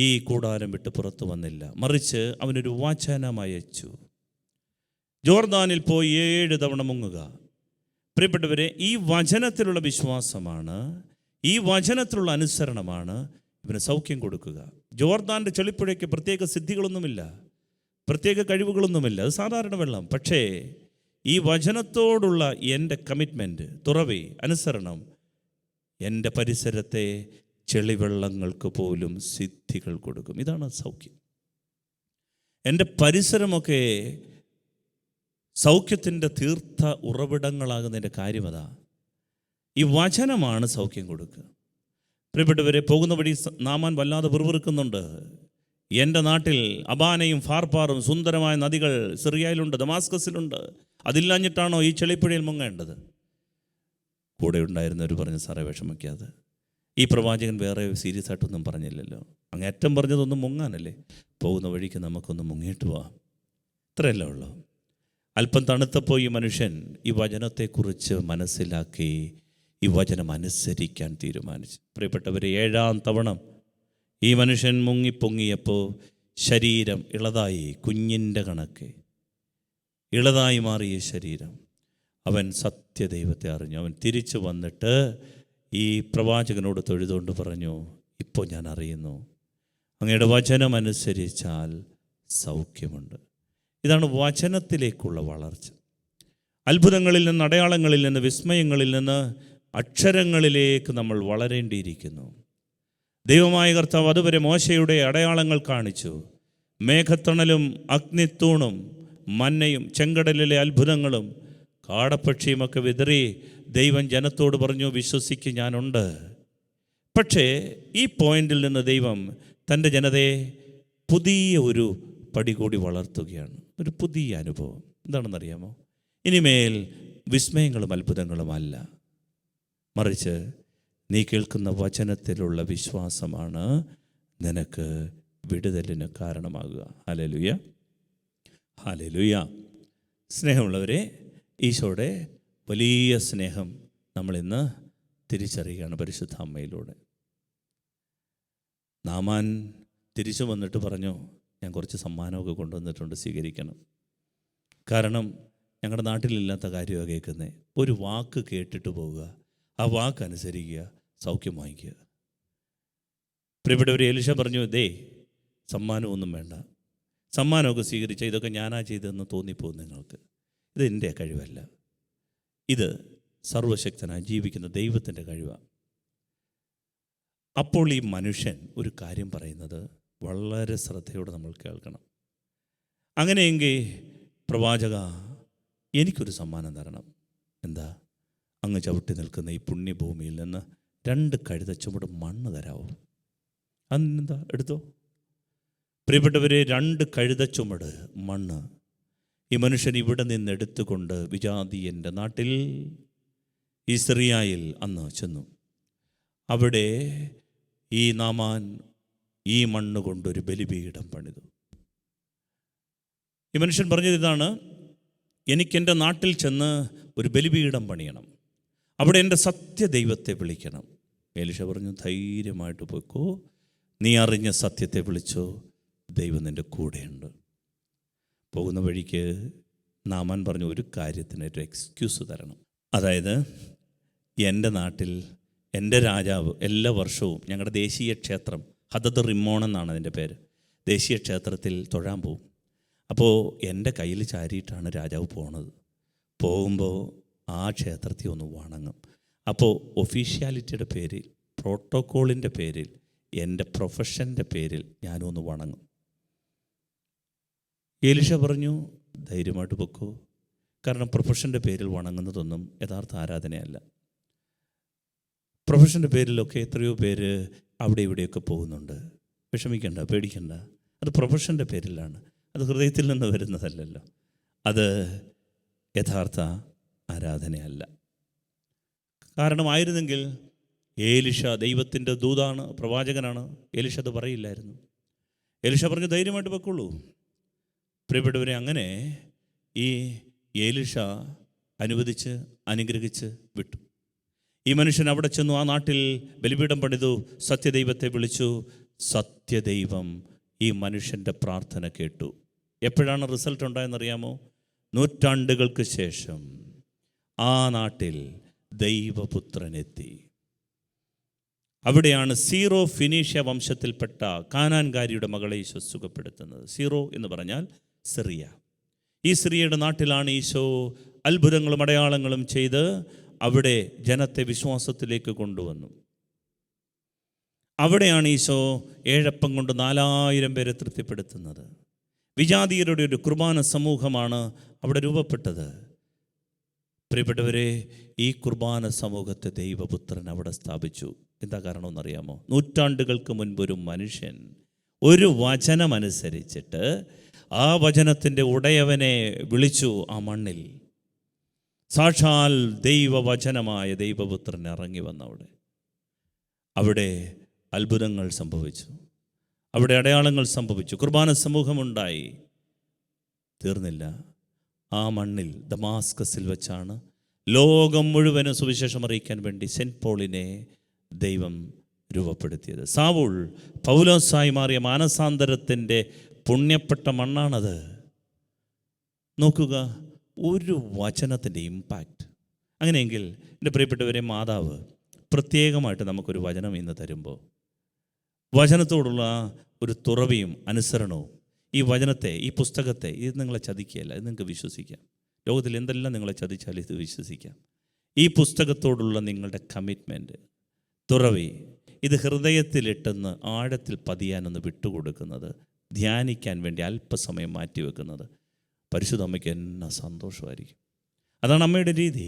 ഈ കൂടാരം വിട്ട് പുറത്തു വന്നില്ല? മറിച്ച് അവനൊരു വചനം അയച്ചു. ജോർദാനിൽ പോയി 7 തവണ മുങ്ങുക. പ്രിയപ്പെട്ടവരെ, ഈ വചനത്തിലുള്ള വിശ്വാസമാണ്, ഈ വചനത്തിലുള്ള അനുസരണമാണ് ഇവന് സൗഖ്യം കൊടുക്കുക. ജോർദാൻ്റെ ചെളിപ്പുഴയ്ക്ക് പ്രത്യേക സിദ്ധികളൊന്നുമില്ല, പ്രത്യേക കഴിവുകളൊന്നുമില്ല, അത് സാധാരണ വെള്ളം. പക്ഷേ ഈ വചനത്തോടുള്ള എൻ്റെ കമ്മിറ്റ്മെൻറ്റ്, തുറവി, അനുസരണം എൻ്റെ പരിസരത്തെ ചെളിവെള്ളങ്ങൾക്ക് പോലും സിദ്ധികൾ കൊടുക്കും. ഇതാണ് സൗഖ്യം. എൻ്റെ പരിസരമൊക്കെ സൗഖ്യത്തിൻ്റെ തീർത്ഥ ഉറവിടങ്ങളാകുന്നതിൻ്റെ കാര്യമതാ. ഈ വചനമാണ് സൗഖ്യം കൊടുക്കുക. പ്രിയപ്പെട്ടവരെ, പോകുന്ന വഴി നാമാൻ വല്ലാതെ പിറുപിറുക്കുന്നുണ്ട്. എൻ്റെ നാട്ടിൽ അബാനയും ഫാർപ്പാറും സുന്ദരമായ നദികൾ സിറിയയിലുണ്ട്, ദമാസ്കസിലുണ്ട്. അതില്ലാഞ്ഞിട്ടാണോ ഈ ചെളിപ്പുഴയിൽ മുങ്ങേണ്ടത്? കൂടെ ഉണ്ടായിരുന്നവർ പറഞ്ഞു, സാറേ വിഷമിക്കാതെ, ഈ പ്രവാചകൻ വേറെ സീരിയസ് ആയിട്ടൊന്നും പറഞ്ഞില്ലല്ലോ, അങ്ങേറ്റം പറഞ്ഞതൊന്നും മുങ്ങാനല്ലേ, പോകുന്ന വഴിക്ക് നമുക്കൊന്ന് മുങ്ങിയിട്ട് പോവാം, ഇത്രയല്ലേ ഉള്ളൂ. അല്പം തണുത്തപ്പോൾ ഈ മനുഷ്യൻ ഈ വചനത്തെക്കുറിച്ച് മനസ്സിലാക്കി ഈ വചനം അനുസരിക്കാൻ തീരുമാനിച്ചു. പ്രിയപ്പെട്ടവരെ, 7ാം തവണ ഈ മനുഷ്യൻ മുങ്ങിപ്പൊങ്ങിയപ്പോൾ ശരീരം ഇളതായി, കുഞ്ഞിൻ്റെ കണക്ക് ഇളതായി മാറിയ ശരീരം. അവൻ സത്യദൈവത്തെ അറിഞ്ഞു. അവൻ തിരിച്ചു വന്നിട്ട് ഈ പ്രവാചകനോട് തൊഴുതുകൊണ്ട് പറഞ്ഞു, ഇപ്പോൾ ഞാൻ അറിയുന്നു, അങ്ങയുടെ വചനം അനുസരിച്ചാൽ സൗഖ്യമുണ്ട്. ഇതാണ് വചനത്തിലേക്കുള്ള വളർച്ച. അത്ഭുതങ്ങളിൽ നിന്ന്, അടയാളങ്ങളിൽ നിന്ന്, വിസ്മയങ്ങളിൽ നിന്ന് അക്ഷരങ്ങളിലേക്ക് നമ്മൾ വളരേണ്ടിയിരിക്കുന്നു. ദൈവമായ കർത്താവ് അതുവരെ മോശയുടെ അടയാളങ്ങൾ കാണിച്ചു. മേഘത്തണലും അഗ്നിത്തൂണും മന്നയും ചെങ്കടലിലെ അത്ഭുതങ്ങളും കാടപ്പക്ഷിയുമൊക്കെ വിതറി ദൈവം ജനത്തോട് പറഞ്ഞു, വിശ്വസിക്ക്, ഞാനുണ്ട്. പക്ഷേ ഈ പോയിന്റിൽ നിന്ന് ദൈവം തൻ്റെ ജനതയെ പുതിയ ഒരു പടി കൂടി വളർത്തുകയാണ്. ഒരു പുതിയ അനുഭവം എന്താണെന്നറിയാമോ? ഇനിമേൽ വിസ്മയങ്ങളും അത്ഭുതങ്ങളും അല്ല, മറിച്ച് നീ കേൾക്കുന്ന വചനത്തിലുള്ള വിശ്വാസമാണ് നിനക്ക് വിടുതലിന് കാരണമാകുക. Hallelujah, hallelujah. സ്നേഹമുള്ളവരെ, ഈശോയുടെ വലിയ സ്നേഹം നമ്മളിന്ന് തിരിച്ചറിയുകയാണ് പരിശുദ്ധ അമ്മയിലൂടെ. നാമാൻ തിരിച്ചു വന്നിട്ട് പറഞ്ഞു, ഞാൻ കുറച്ച് സമ്മാനമൊക്കെ കൊണ്ടുവന്നിട്ടുണ്ട്, സ്വീകരിക്കണം. കാരണം ഞങ്ങളുടെ നാട്ടിലില്ലാത്ത കാര്യമാണ് കേൾക്കുന്നത്. ഒരു വാക്ക് കേട്ടിട്ട് പോവുക, ആ വാക്ക് അനുസരിക്കുക, സൗഖ്യം വാങ്ങിക്കുക. പ്രിയപ്പെട്ടവർ, എലീശ പറഞ്ഞു, സമ്മാനമൊന്നും വേണ്ട, സമ്മാനമൊക്കെ സ്വീകരിച്ച ഇതൊക്കെ ഞാനാ ചെയ്തതെന്ന് തോന്നിപ്പോകും നിങ്ങൾക്ക്. ഇത് എൻ്റെ കഴിവല്ല, ഇത് സർവശക്തനായി ജീവിക്കുന്ന ദൈവത്തിൻ്റെ കഴിവാണ്. അപ്പോൾ ഈ മനുഷ്യൻ ഒരു കാര്യം പറയുന്നത് വളരെ ശ്രദ്ധയോടെ നമ്മൾ കേൾക്കണം. അങ്ങനെയെങ്കിൽ പ്രവാചക, എനിക്കൊരു സമ്മാനം തരണം. എന്താ? അങ്ങ് ചവിട്ടി നിൽക്കുന്ന ഈ പുണ്യഭൂമിയിൽ നിന്ന് 2 കഴുതച്ചുമട് മണ്ണ് തരാമോ? അതെന്താ, എടുത്തോ. പ്രിയപ്പെട്ടവരെ, 2 കഴുതച്ചുമട് മണ്ണ് ഈ മനുഷ്യൻ ഇവിടെ നിന്ന് എടുത്തുകൊണ്ട് വിജാതീയൻ്റെ നാട്ടിൽ ഈ സിറിയയിൽ അന്ന് ചെന്നു. അവിടെ ഈ നാമാൻ ഈ മണ്ണ് കൊണ്ടൊരു ബലിപീഠം പണിതു. ഈ മനുഷ്യൻ പറഞ്ഞത് ഇതാണ്: എനിക്കെൻ്റെ നാട്ടിൽ ചെന്ന് ഒരു ബലിപീഠം പണിയണം, അവിടെ എൻ്റെ സത്യദൈവത്തെ വിളിക്കണം. എലീശ പറഞ്ഞു, ധൈര്യമായിട്ട് പോയിക്കോ, നീ അറിഞ്ഞ സത്യത്തെ വിളിച്ചോ, ദൈവം നിൻ്റെ കൂടെയുണ്ട്. പോകുന്ന വഴിക്ക് നാമാൻ പറഞ്ഞു, ഒരു കാര്യത്തിന് ഒരു എക്സ്ക്യൂസ് തരണം. അതായത്, എൻ്റെ നാട്ടിൽ എൻ്റെ രാജാവ് എല്ലാ വർഷവും ഞങ്ങളുടെ ദേശീയ ക്ഷേത്രം ഹദദ് റിമ്മോൺ എന്നാണ് അതിൻ്റെ പേര്, ദേശീയ ക്ഷേത്രത്തിൽ തൊഴാൻ പോവും. അപ്പോൾ എൻ്റെ കയ്യിൽ ചാരിയിട്ടാണ് രാജാവ് പോണത്. പോകുമ്പോൾ ആ ക്ഷേത്രത്തിൽ ഒന്ന് വണങ്ങും. അപ്പോൾ ഒഫീഷ്യാലിറ്റിയുടെ പേരിൽ, പ്രോട്ടോക്കോളിൻ്റെ പേരിൽ, എൻ്റെ പ്രൊഫഷൻ്റെ പേരിൽ ഞാനൊന്ന് വണങ്ങും. എലീശ പറഞ്ഞു, ധൈര്യമായിട്ട് പൊക്കോ, കാരണം പ്രൊഫഷൻ്റെ പേരിൽ വണങ്ങുന്നതൊന്നും യഥാർത്ഥ ആരാധനയല്ല. പ്രൊഫഷൻ്റെ പേരിലൊക്കെ എത്രയോ പേര് അവിടെ ഇവിടെയൊക്കെ പോകുന്നുണ്ട്. വിഷമിക്കണ്ട, പേടിക്കണ്ട. അത് പ്രൊഫഷൻ്റെ പേരിലാണ്, അത് ഹൃദയത്തിൽ നിന്ന് വരുന്നതല്ലല്ലോ. അത് യഥാർത്ഥ ആരാധനയല്ല. കാരണമായിരുന്നെങ്കിൽ എലീശ ദൈവത്തിൻ്റെ ദൂതാണ്, പ്രവാചകനാണ്. എലീശ അത് പറയില്ലായിരുന്നു. എലീശ പറഞ്ഞു, ധൈര്യമായിട്ട് വെക്കുള്ളൂ. പ്രിയപ്പെട്ടവരെ, അങ്ങനെ ഈ എലീശ അനുവദിച്ച് അനുഗ്രഹിച്ച് വിട്ടു. ഈ മനുഷ്യൻ അവിടെ ചെന്നു, ആ നാട്ടിൽ ബലിപീഠം പണിതു, സത്യദൈവത്തെ വിളിച്ചു. സത്യദൈവം ഈ മനുഷ്യൻ്റെ പ്രാർത്ഥന കേട്ടു. എപ്പോഴാണ് റിസൾട്ട് ഉണ്ടായെന്നറിയാമോ? നൂറ്റാണ്ടുകൾക്ക് ശേഷം ആ നാട്ടിൽ ദൈവപുത്രനെത്തി. അവിടെയാണ് സീറോ ഫിനീഷ്യ വംശത്തിൽപ്പെട്ട കാനാൻകാരിയുടെ മകളെ ഈശോ സുഖപ്പെടുത്തുന്നത്. സീറോ എന്ന് പറഞ്ഞാൽ സിറിയ. ഈ സിറിയയുടെ നാട്ടിലാണ് ഈശോ അത്ഭുതങ്ങളും അടയാളങ്ങളും ചെയ്ത് അവിടെ ജനത്തെ വിശ്വാസത്തിലേക്ക് കൊണ്ടുവന്നു. അവിടെയാണ് ഈശോ 7 അപ്പം കൊണ്ട് 4000 പേരെ തൃപ്തിപ്പെടുത്തുന്നത്. വിജാതീയരുടെ ഒരു കുർബാന സമൂഹമാണ് അവിടെ രൂപപ്പെട്ടത്. പ്രിയപ്പെട്ടവരെ, ഈ കുർബാന സമൂഹത്തെ ദൈവപുത്രൻ അവിടെ സ്ഥാപിച്ചു. എന്താ കാരണമെന്നറിയാമോ? നൂറ്റാണ്ടുകൾക്ക് മുൻപ് ഒരു മനുഷ്യൻ ഒരു വചനമനുസരിച്ചിട്ട് ആ വചനത്തിൻ്റെ ഉടയവനെ വിളിച്ചു. ആ മണ്ണിൽ സാക്ഷാൽ ദൈവവചനമായ ദൈവപുത്രൻ ഇറങ്ങി വന്നവിടെ. അവിടെ അത്ഭുതങ്ങൾ സംഭവിച്ചു, അവിടെ അടയാളങ്ങൾ സംഭവിച്ചു, കുർബാന സമൂഹമുണ്ടായി. തീർന്നില്ല. ആ മണ്ണിൽ ദമാസ്കസിൽ വെച്ചാണ് ലോകം മുഴുവനും സുവിശേഷം അറിയിക്കാൻ വേണ്ടി സെൻറ്റ് പോളിനെ ദൈവം രൂപപ്പെടുത്തിയത്. സാവൂൾ പൗലോസായി മാറിയ മാനസാന്തരത്തിൻ്റെ പുണ്യപ്പെട്ട മണ്ണാണത്. നോക്കുക, ഒരു വചനത്തിൻ്റെ ഇമ്പാക്റ്റ്. അങ്ങനെയെങ്കിൽ എൻ്റെ പ്രിയപ്പെട്ടവരെ, മാതാവ് പ്രത്യേകമായിട്ട് നമുക്കൊരു വചനം ഇന്ന് തരുമ്പോൾ വചനത്തോടുള്ള ഒരു തുറവിയും അനുസരണവും, ഈ വചനത്തെ, ഈ പുസ്തകത്തെ, ഇത് നിങ്ങളെ ചതിക്കുകയല്ല, ഇത് നിങ്ങൾക്ക് വിശ്വസിക്കാം. ലോകത്തിൽ എന്തെല്ലാം നിങ്ങളെ ചതിച്ചാലും ഇത് വിശ്വസിക്കാം. ഈ പുസ്തകത്തോടുള്ള നിങ്ങളുടെ കമ്മിറ്റ്മെൻറ്റ്, തുറവി, ഇത് ഹൃദയത്തിലിട്ടെന്ന് ആഴത്തിൽ പതിയാനൊന്ന് വിട്ടുകൊടുക്കുന്നത്, ധ്യാനിക്കാൻ വേണ്ടി അല്പസമയം മാറ്റിവെക്കുന്നത് പരിശുദ്ധ അമ്മയ്ക്ക് എന്നാ സന്തോഷമായിരിക്കും. അതാണ് അമ്മയുടെ രീതി.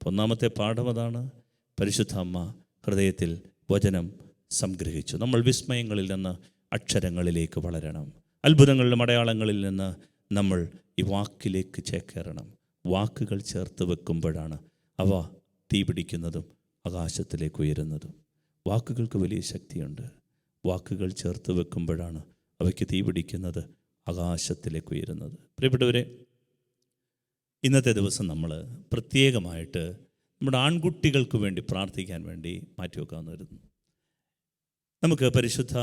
ഒന്നാമത്തെ പാഠം അതാണ്. പരിശുദ്ധ അമ്മ ഹൃദയത്തിൽ വചനം സംഗ്രഹിച്ചു. നമ്മൾ വിസ്മയങ്ങളിൽ നിന്ന് അക്ഷരങ്ങളിലേക്ക് വളരണം. അത്ഭുതങ്ങളിലും അടയാളങ്ങളിൽ നിന്ന് നമ്മൾ ഈ വാക്കിലേക്ക് ചേക്കേറണം. വാക്കുകൾ ചേർത്ത് വെക്കുമ്പോഴാണ് അവ തീപിടിക്കുന്നതും ആകാശത്തിലേക്ക് ഉയരുന്നതും. വാക്കുകൾക്ക് വലിയ ശക്തിയുണ്ട്. വാക്കുകൾ ചേർത്ത് വെക്കുമ്പോഴാണ് അവയ്ക്ക് തീപിടിക്കുന്നത്, ആകാശത്തിലേക്ക് ഉയരുന്നത്. പ്രിയപ്പെട്ടവരെ, ഇന്നത്തെ ദിവസം നമ്മൾ പ്രത്യേകമായിട്ട് നമ്മുടെ ആൺകുട്ടികൾക്ക് വേണ്ടി പ്രാർത്ഥിക്കാൻ വേണ്ടി മാറ്റിവെക്കാമെന്ന് വരുന്നു. നമുക്ക് പരിശുദ്ധ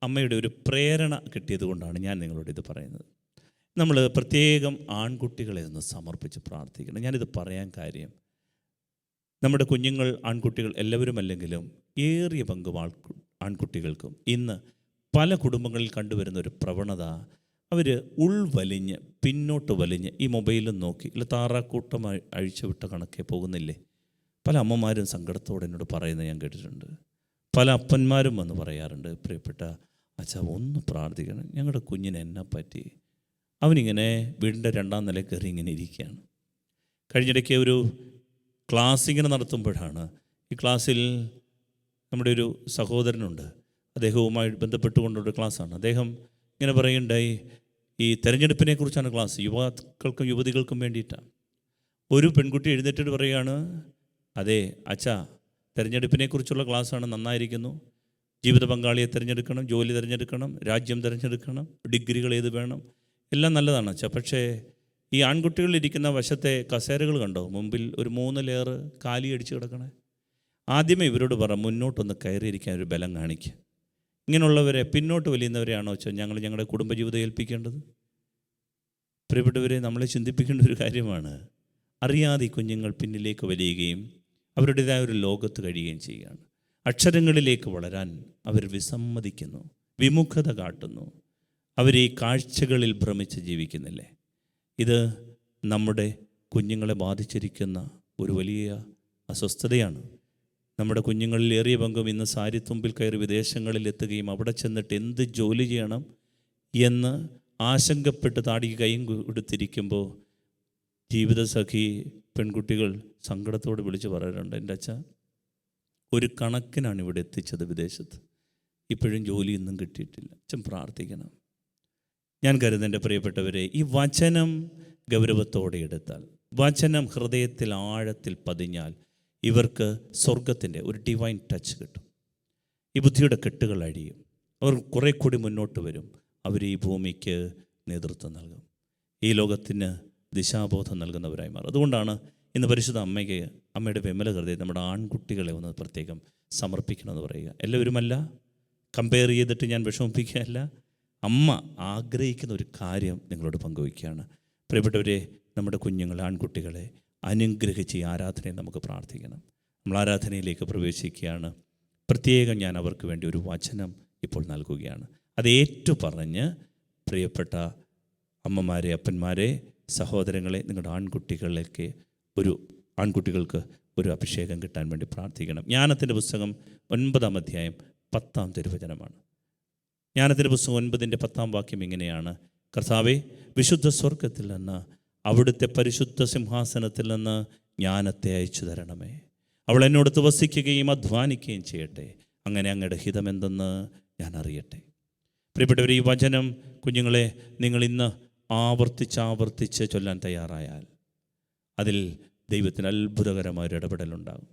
അമ്മയുടെ ഒരു പ്രേരണ കിട്ടിയത് കൊണ്ടാണ് ഞാൻ നിങ്ങളോട് ഇത് പറയുന്നത്. നമ്മൾ പ്രത്യേകം ആൺകുട്ടികളെ ഒന്ന് സമർപ്പിച്ച് പ്രാർത്ഥിക്കണം. ഞാനിത് പറയാൻ കാര്യം, നമ്മുടെ കുഞ്ഞുങ്ങൾ, ആൺകുട്ടികൾ എല്ലാവരും അല്ലെങ്കിലും ഏറിയ പങ്കും ആൺകുട്ടികൾക്കും ഇന്ന് പല കുടുംബങ്ങളിൽ കണ്ടുവരുന്ന ഒരു പ്രവണത, അവർ ഉൾവലിഞ്ഞ് പിന്നോട്ട് വലിഞ്ഞ് ഈ മൊബൈലും നോക്കി ഇല്ല താറാക്കൂട്ടം അഴിച്ചു വിട്ട കണക്കെ പോകുന്നില്ലേ. പല അമ്മമാരും സങ്കടത്തോടെ എന്നോട് പറയുന്നത് ഞാൻ കേട്ടിട്ടുണ്ട്. പല അപ്പന്മാരും വന്ന് പറയാറുണ്ട്, പ്രിയപ്പെട്ട അച്ഛാ ഒന്ന് പ്രാർത്ഥിക്കണം, ഞങ്ങളുടെ കുഞ്ഞിനെ എന്നാ പറ്റി, അവനിങ്ങനെ വീടിൻ്റെ 2ാം നില കയറി ഇങ്ങനെ ഇരിക്കുകയാണ്. കഴിഞ്ഞിടയ്ക്ക് ഒരു ക്ലാസ് ഇങ്ങനെ നടത്തുമ്പോഴാണ്, ഈ ക്ലാസ്സിൽ നമ്മുടെ ഒരു സഹോദരനുണ്ട്, അദ്ദേഹവുമായി ബന്ധപ്പെട്ടുകൊണ്ടൊരു ക്ലാസ്സാണ്. അദ്ദേഹം ഇങ്ങനെ പറയുണ്ടായി, ഈ തെരഞ്ഞെടുപ്പിനെ കുറിച്ചാണ് ക്ലാസ്, യുവാക്കൾക്കും യുവതികൾക്കും വേണ്ടിയിട്ടാണ്. ഒരു പെൺകുട്ടി എഴുന്നേറ്റിട്ട് പറയുകയാണ്, അതെ അച്ഛാ, തിരഞ്ഞെടുപ്പിനെക്കുറിച്ചുള്ള ക്ലാസ്സാണ്, നന്നായിരിക്കുന്നു. ജീവിത പങ്കാളിയെ തിരഞ്ഞെടുക്കണം, ജോലി തിരഞ്ഞെടുക്കണം, രാജ്യം തിരഞ്ഞെടുക്കണം, ഡിഗ്രികൾ ഏത് വേണം, എല്ലാം നല്ലതാണ് അച്ഛാ. പക്ഷേ ഈ ആൺകുട്ടികളിരിക്കുന്ന വശത്തെ കസേരകൾ കണ്ടോ? മുമ്പിൽ ഒരു 3 ലെയർ കാലി അടിച്ച് കിടക്കണേ. ആദ്യമേ ഇവരോട് പറ, മുന്നോട്ടൊന്ന് കയറിയിരിക്കാൻ ഒരു ബലം കാണിക്കുക. ഇങ്ങനെയുള്ളവരെ, പിന്നോട്ട് വലിയുന്നവരെയാണോ വെച്ചാൽ ഞങ്ങൾ ഞങ്ങളുടെ കുടുംബജീവിതം ഏൽപ്പിക്കേണ്ടത്? പ്രിയപ്പെട്ടവരെ, നമ്മളെ ചിന്തിപ്പിക്കേണ്ട ഒരു കാര്യമാണ്. അറിയാതെ കുഞ്ഞുങ്ങൾ പിന്നിലേക്ക് വലിയുകയും അവരുടേതായ ഒരു ലോകത്ത് കഴിയുകയും ചെയ്യുകയാണ്. അക്ഷരങ്ങളിലേക്ക് വളരാൻ അവർ വിസമ്മതിക്കുന്നു, വിമുഖത കാട്ടുന്നു. അവർ ഈ കാഴ്ചകളിൽ ഭ്രമിച്ച് ജീവിക്കുന്നില്ലേ? ഇത് നമ്മുടെ കുഞ്ഞുങ്ങളെ ബാധിച്ചിരിക്കുന്ന ഒരു വലിയ അസ്വസ്ഥതയാണ്. നമ്മുടെ കുഞ്ഞുങ്ങളിൽ ഏറിയ പങ്കും ഇന്ന് സാരിത്തുമ്പിൽ കയറി വിദേശങ്ങളിൽ എത്തുകയും അവിടെ ചെന്നിട്ട് എന്ത് ജോലി ചെയ്യണം എന്ന് ആശങ്കപ്പെട്ട് താടിക്ക് കൈയും കൊടുത്തിരിക്കുമ്പോൾ ജീവിതസഖി പെൺകുട്ടികൾ സങ്കടത്തോട് വിളിച്ച് പറയാറുണ്ട്, എൻ്റെ അച്ഛ ഒരു കണക്കിനാണ് ഇവിടെ എത്തിച്ചത് വിദേശത്ത്, ഇപ്പോഴും ജോലിയൊന്നും കിട്ടിയിട്ടില്ല, അച്ഛൻ പ്രാർത്ഥിക്കണം. ഞാൻ കരുതുന്ന എൻ്റെ പ്രിയപ്പെട്ടവരെ, ഈ വചനം ഗൗരവത്തോടെ എടുത്താൽ, വചനം ഹൃദയത്തിൽ ആഴത്തിൽ പതിഞ്ഞാൽ ഇവർക്ക് സ്വർഗത്തിൻ്റെ ഒരു ഡിവൈൻ ടച്ച് കിട്ടും. ഈ ബുദ്ധിയുടെ കെട്ടുകൾ അഴിയും, അവർ കുറേ കൂടി മുന്നോട്ട് വരും. അവർ ഈ ഭൂമിക്ക് നേതൃത്വം നൽകും, ഈ ലോകത്തിന് ദിശാബോധം നൽകുന്നവരായി മാറും. അതുകൊണ്ടാണ് ഇന്ന് പരിശുദ്ധ അമ്മയുടെ വിമല ഹൃദയം നമ്മുടെ ആൺകുട്ടികളെ ഒന്ന് പ്രത്യേകം സമർപ്പിക്കണമെന്ന് പറയുക. എല്ലാവരുമല്ല, കമ്പയർ ചെയ്തിട്ട് ഞാൻ വിഷമിപ്പിക്കുകയല്ല, അമ്മ ആഗ്രഹിക്കുന്ന ഒരു കാര്യം നിങ്ങളോട് പങ്കുവയ്ക്കുകയാണ്. പ്രിയപ്പെട്ടവരെ, നമ്മുടെ കുഞ്ഞുങ്ങളെ, ആൺകുട്ടികളെ അനുഗ്രഹിച്ച് ഈ ആരാധനയെ നമുക്ക് പ്രാർത്ഥിക്കണം. നമ്മൾ ആരാധനയിലേക്ക് പ്രവേശിക്കുകയാണ്. പ്രത്യേകം ഞാൻ അവർക്ക് വേണ്ടി ഒരു വചനം ഇപ്പോൾ നൽകുകയാണ്. അത് ഏറ്റുപറഞ്ഞ് പ്രിയപ്പെട്ട അമ്മമാരെ, അപ്പന്മാരെ, സഹോദരങ്ങളെ, നിങ്ങളുടെ ആൺകുട്ടികൾക്ക് ഒരു അഭിഷേകം കിട്ടാൻ വേണ്ടി പ്രാർത്ഥിക്കണം. ജ്ഞാനത്തിൻ്റെ പുസ്തകം 9-ാം അധ്യായം 10-ാം തിരുവചനമാണ്. ജ്ഞാനത്തിൻ്റെ പുസ്തകം 9-ന്റെ 10-ാം വാക്യം ഇങ്ങനെയാണ്: കർത്താവേ, വിശുദ്ധ സ്വർഗത്തിൽ നിന്ന്, അവിടുത്തെ പരിശുദ്ധ സിംഹാസനത്തിൽ നിന്ന് ജ്ഞാനത്തെ അയച്ചു തരണമേ. അവൾ എന്നോടത്ത് വസിക്കുകയും അധ്വാനിക്കുകയും ചെയ്യട്ടെ. അങ്ങനെ അങ്ങയുടെ ഹിതമെന്തെന്ന് ഞാൻ അറിയട്ടെ. പ്രിയപ്പെട്ടവർ, ഈ വചനം കുഞ്ഞുങ്ങളെ നിങ്ങൾ ഇന്ന് ആവർത്തിച്ച് ചൊല്ലാൻ തയ്യാറായാൽ അതിൽ ദൈവത്തിന് അത്ഭുതകരമായൊരു ഇടപെടലുണ്ടാകും.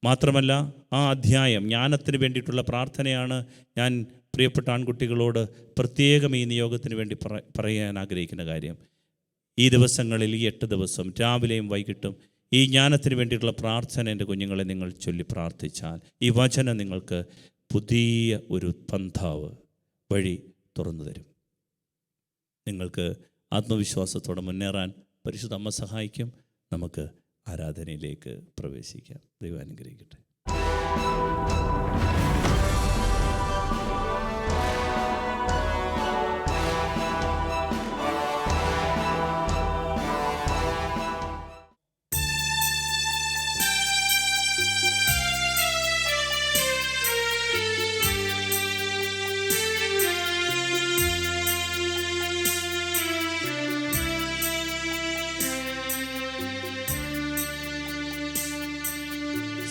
മാത്രമല്ല, ആ അധ്യായം ജ്ഞാനത്തിന് വേണ്ടിയിട്ടുള്ള പ്രാർത്ഥനയാണ്. ഞാൻ പ്രിയപ്പെട്ട ആൺകുട്ടികളോട് പ്രത്യേകം ഈ നിയോഗത്തിന് വേണ്ടി പറയാൻ ആഗ്രഹിക്കുന്ന കാര്യം, ഈ ദിവസങ്ങളിൽ, ഈ 8 ദിവസം രാവിലെയും വൈകിട്ടും ഈ ജ്ഞാനത്തിന് വേണ്ടിയിട്ടുള്ള പ്രാർത്ഥന എൻ്റെ കുഞ്ഞുങ്ങളെ നിങ്ങൾ ചൊല്ലി പ്രാർത്ഥിച്ചാൽ ഈ വചനം നിങ്ങൾക്ക് പുതിയ ഒരു പന്ഥാവ്, വഴി തുറന്നു തരും. നിങ്ങൾക്ക് ആത്മവിശ്വാസത്തോടെ മുന്നേറാൻ പരിശുദ്ധ അമ്മ സഹായിക്കും. നമുക്ക് ആരാധനയിലേക്ക് പ്രവേശിക്കാം. ദൈവം അനുഗ്രഹിക്കട്ടെ.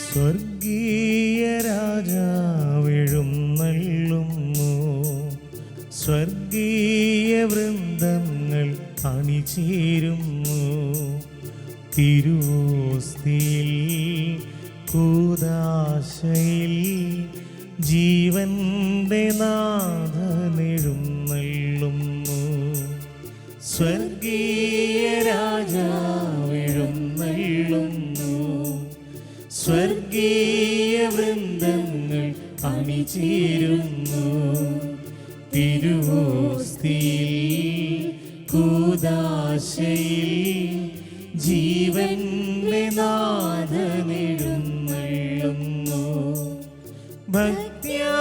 സ്വർഗീയ രാജാവെഴുന്നള്ളുന്നു, സ്വർഗീയ വൃന്ദങ്ങൾ അണിചേരുന്നു. തിരുവോസ്തിയിൽ കൂദാശയിൽ ജീവന്റെ നാഥനെഴുന്നള്ളുന്നു. സ്വർഗീയ രാജാവെഴുന്നള്ളുന്നു, സ്വർഗീയ വൃന്ദങ്ങൾ അണിചേരുന്നു. തിരുവോസ്തിയിൽ കൂദാശയിൽ ജീവന്റെ നാഥനെഴുന്നള്ളുന്നു. ഭക്ത്യാ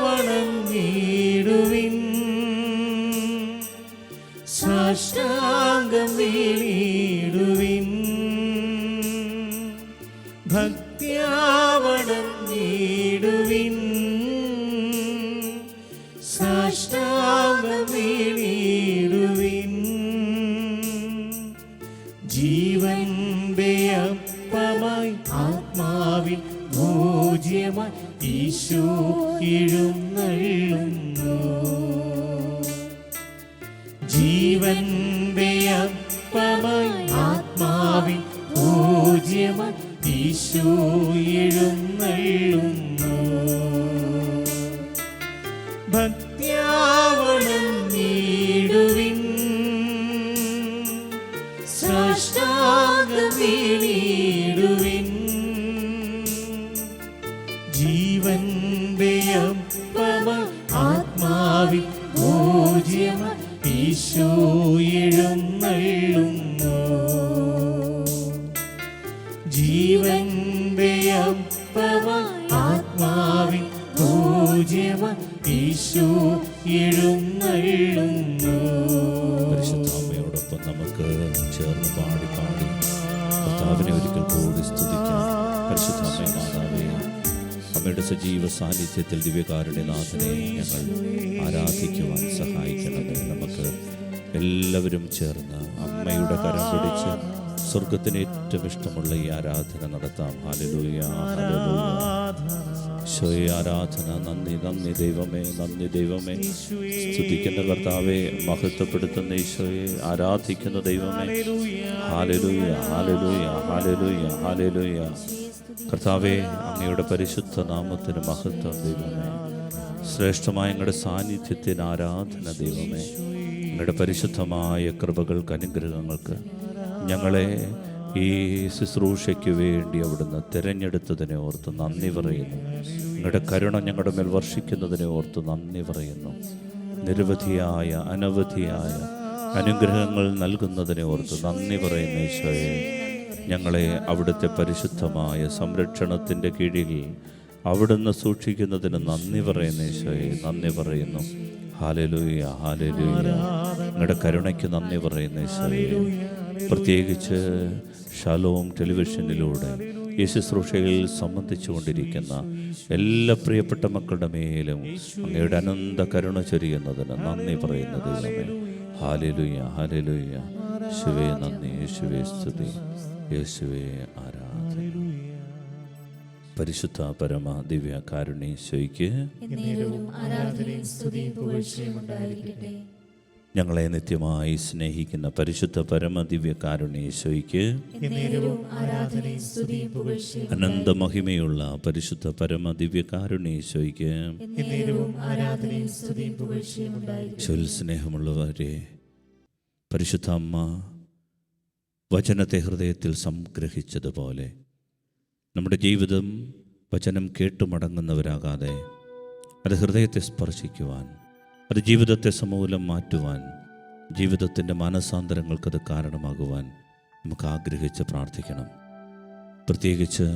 വണങ്ങിടുവിൻ, സാഷ്ടാംഗം വീണിടുവിൻ. ഭക്ത്യാ വണങ്ങിടുവിൻ, സാഷ്ടാംഗം വീണിടുവിൻ. ജീവന്റെ അപ്പമായി ആത്മാവിൽ ഭോജ്യമായി ഈശോ എഴുന്നള്ളുന്നു. ജീവന്റെ അപ്പമായി ആത്മാവിൽ ഭോജ്യമായി ഈശോ എഴുന്നള്ളുന്നു. ആത്മാവിൻ പൂജ്യമായി ഈശോ എഴുന്നള്ളുന്നു. ജീവന്റെ അപ്പമായി ആത്മാവിൻ പൂജ്യമായി ഈശോ എഴുന്നള്ളുന്നു. പരിശുദ്ധ അമ്മയോടൊപ്പം നമുക്ക് ചേർന്ന് പാടി കർത്താവിനെ ഒരിക്കൽ കൂടി സ്തുതിക്കാം. പരിശുദ്ധ അമ്മേ മാതാവേ, അമ്മയുടെ സജീവ സാന്നിധ്യത്തിൽ ദിവ്യകാരുണ്യനാഥനെ ഞങ്ങൾ ആരാധിക്കുവാൻ സഹായിക്കണമേ. നമുക്ക് എല്ലാവരും ചേർന്ന് അമ്മയുടെ കരം പിടിച്ച് സ്വർഗത്തിന് ഏറ്റവും ഇഷ്ടമുള്ള ഈ ആരാധന നടത്താം. Hallelujah, hallelujah. ഈശോയെ ആരാധന. നന്ദി നന്ദി ദൈവമേ, നന്ദി ദൈവമേ. സ്തുതിക്കുന്ന കർത്താവെ, മഹത്വപ്പെടുത്തുന്ന ഈശോയെ, ആരാധിക്കുന്ന ദൈവമേ. ഹല്ലേലൂയ, ഹല്ലേലൂയ, ഹല്ലേലൂയ, ഹല്ലേലൂയ. കർത്താവെ, അങ്ങയുടെ പരിശുദ്ധ നാമത്തിന് മഹത്വം ദൈവമേ. ശ്രേഷ്ഠമായ ഞങ്ങളുടെ സാന്നിധ്യത്തിന് ആരാധന ദൈവമേ. അങ്ങയുടെ പരിശുദ്ധമായ കൃപകൾക്ക്, അനുഗ്രഹങ്ങൾക്ക് ഞങ്ങളെ ഈ ശുശ്രൂഷയ്ക്ക് വേണ്ടി അവിടുന്ന് തിരഞ്ഞെടുത്തതിനെ ഓർത്ത് നന്ദി പറയുന്നു. നിങ്ങളുടെ കരുണ ഞങ്ങളുടെ മേൽ വർഷിക്കുന്നതിനെ ഓർത്ത് നന്ദി പറയുന്നു. നിരവധിയായ അനവധിയായ അനുഗ്രഹങ്ങൾ നൽകുന്നതിനെ ഓർത്ത് നന്ദി പറയുന്ന ഈശോയെ, ഞങ്ങളെ അവിടുത്തെ പരിശുദ്ധമായ സംരക്ഷണത്തിൻ്റെ കീഴിൽ അവിടുന്ന് സൂക്ഷിക്കുന്നതിന് നന്ദി പറയുന്ന ഈശോയെ, നന്ദി പറയുന്നു. Hallelujah, hallelujah. നിങ്ങളുടെ കരുണയ്ക്ക് നന്ദി പറയുന്ന ഈശോയെ, പ്രത്യേകിച്ച് ഷാലോം ടെലിവിഷനിലൂടെ ഈ ശുശ്രൂഷയിൽ സംബന്ധിച്ചുകൊണ്ടിരിക്കുന്ന എല്ലാ പ്രിയപ്പെട്ട മക്കളുടെ മേലും അങ്ങയുടെ അനന്ത കരുണ ചൊരിയുന്നതിന് നന്ദി പറയുന്ന ദൈവമേ. ഹല്ലേലൂയ, ഹല്ലേലൂയ. യേശുവേ നന്ദി, യേശുവേ സ്തുതി, യേശുവേ ആരാധന. പരിശുദ്ധ പരമ ദിവ്യ കാരുണ്യേശ്വരിക്ക് ഞങ്ങളെ നിത്യമായി സ്നേഹിക്കുന്ന പരിശുദ്ധ പരമ ദിവ്യ കാരുണ്യേശ്വരിക്ക് അനന്തമഹിമയുള്ള പരിശുദ്ധ പരമ ദിവ്യ കാരുണ്യേശ്വരിക്ക് സ്നേഹമുള്ളവരെ, പരിശുദ്ധ അമ്മ വചനത്തെ ഹൃദയത്തിൽ സംഗ്രഹിച്ചതുപോലെ നമ്മുടെ ജീവിതം വചനം കേട്ടുമടങ്ങുന്നവരാകാതെ അത് ഹൃദയത്തെ സ്പർശിക്കുവാൻ, അത് ജീവിതത്തെ സമൂലം മാറ്റുവാൻ, ജീവിതത്തിൻ്റെ മാനസാന്തരങ്ങൾക്കത് കാരണമാകുവാൻ നമുക്ക് ആഗ്രഹിച്ച് പ്രാർത്ഥിക്കണം. പ്രത്യേകിച്ച്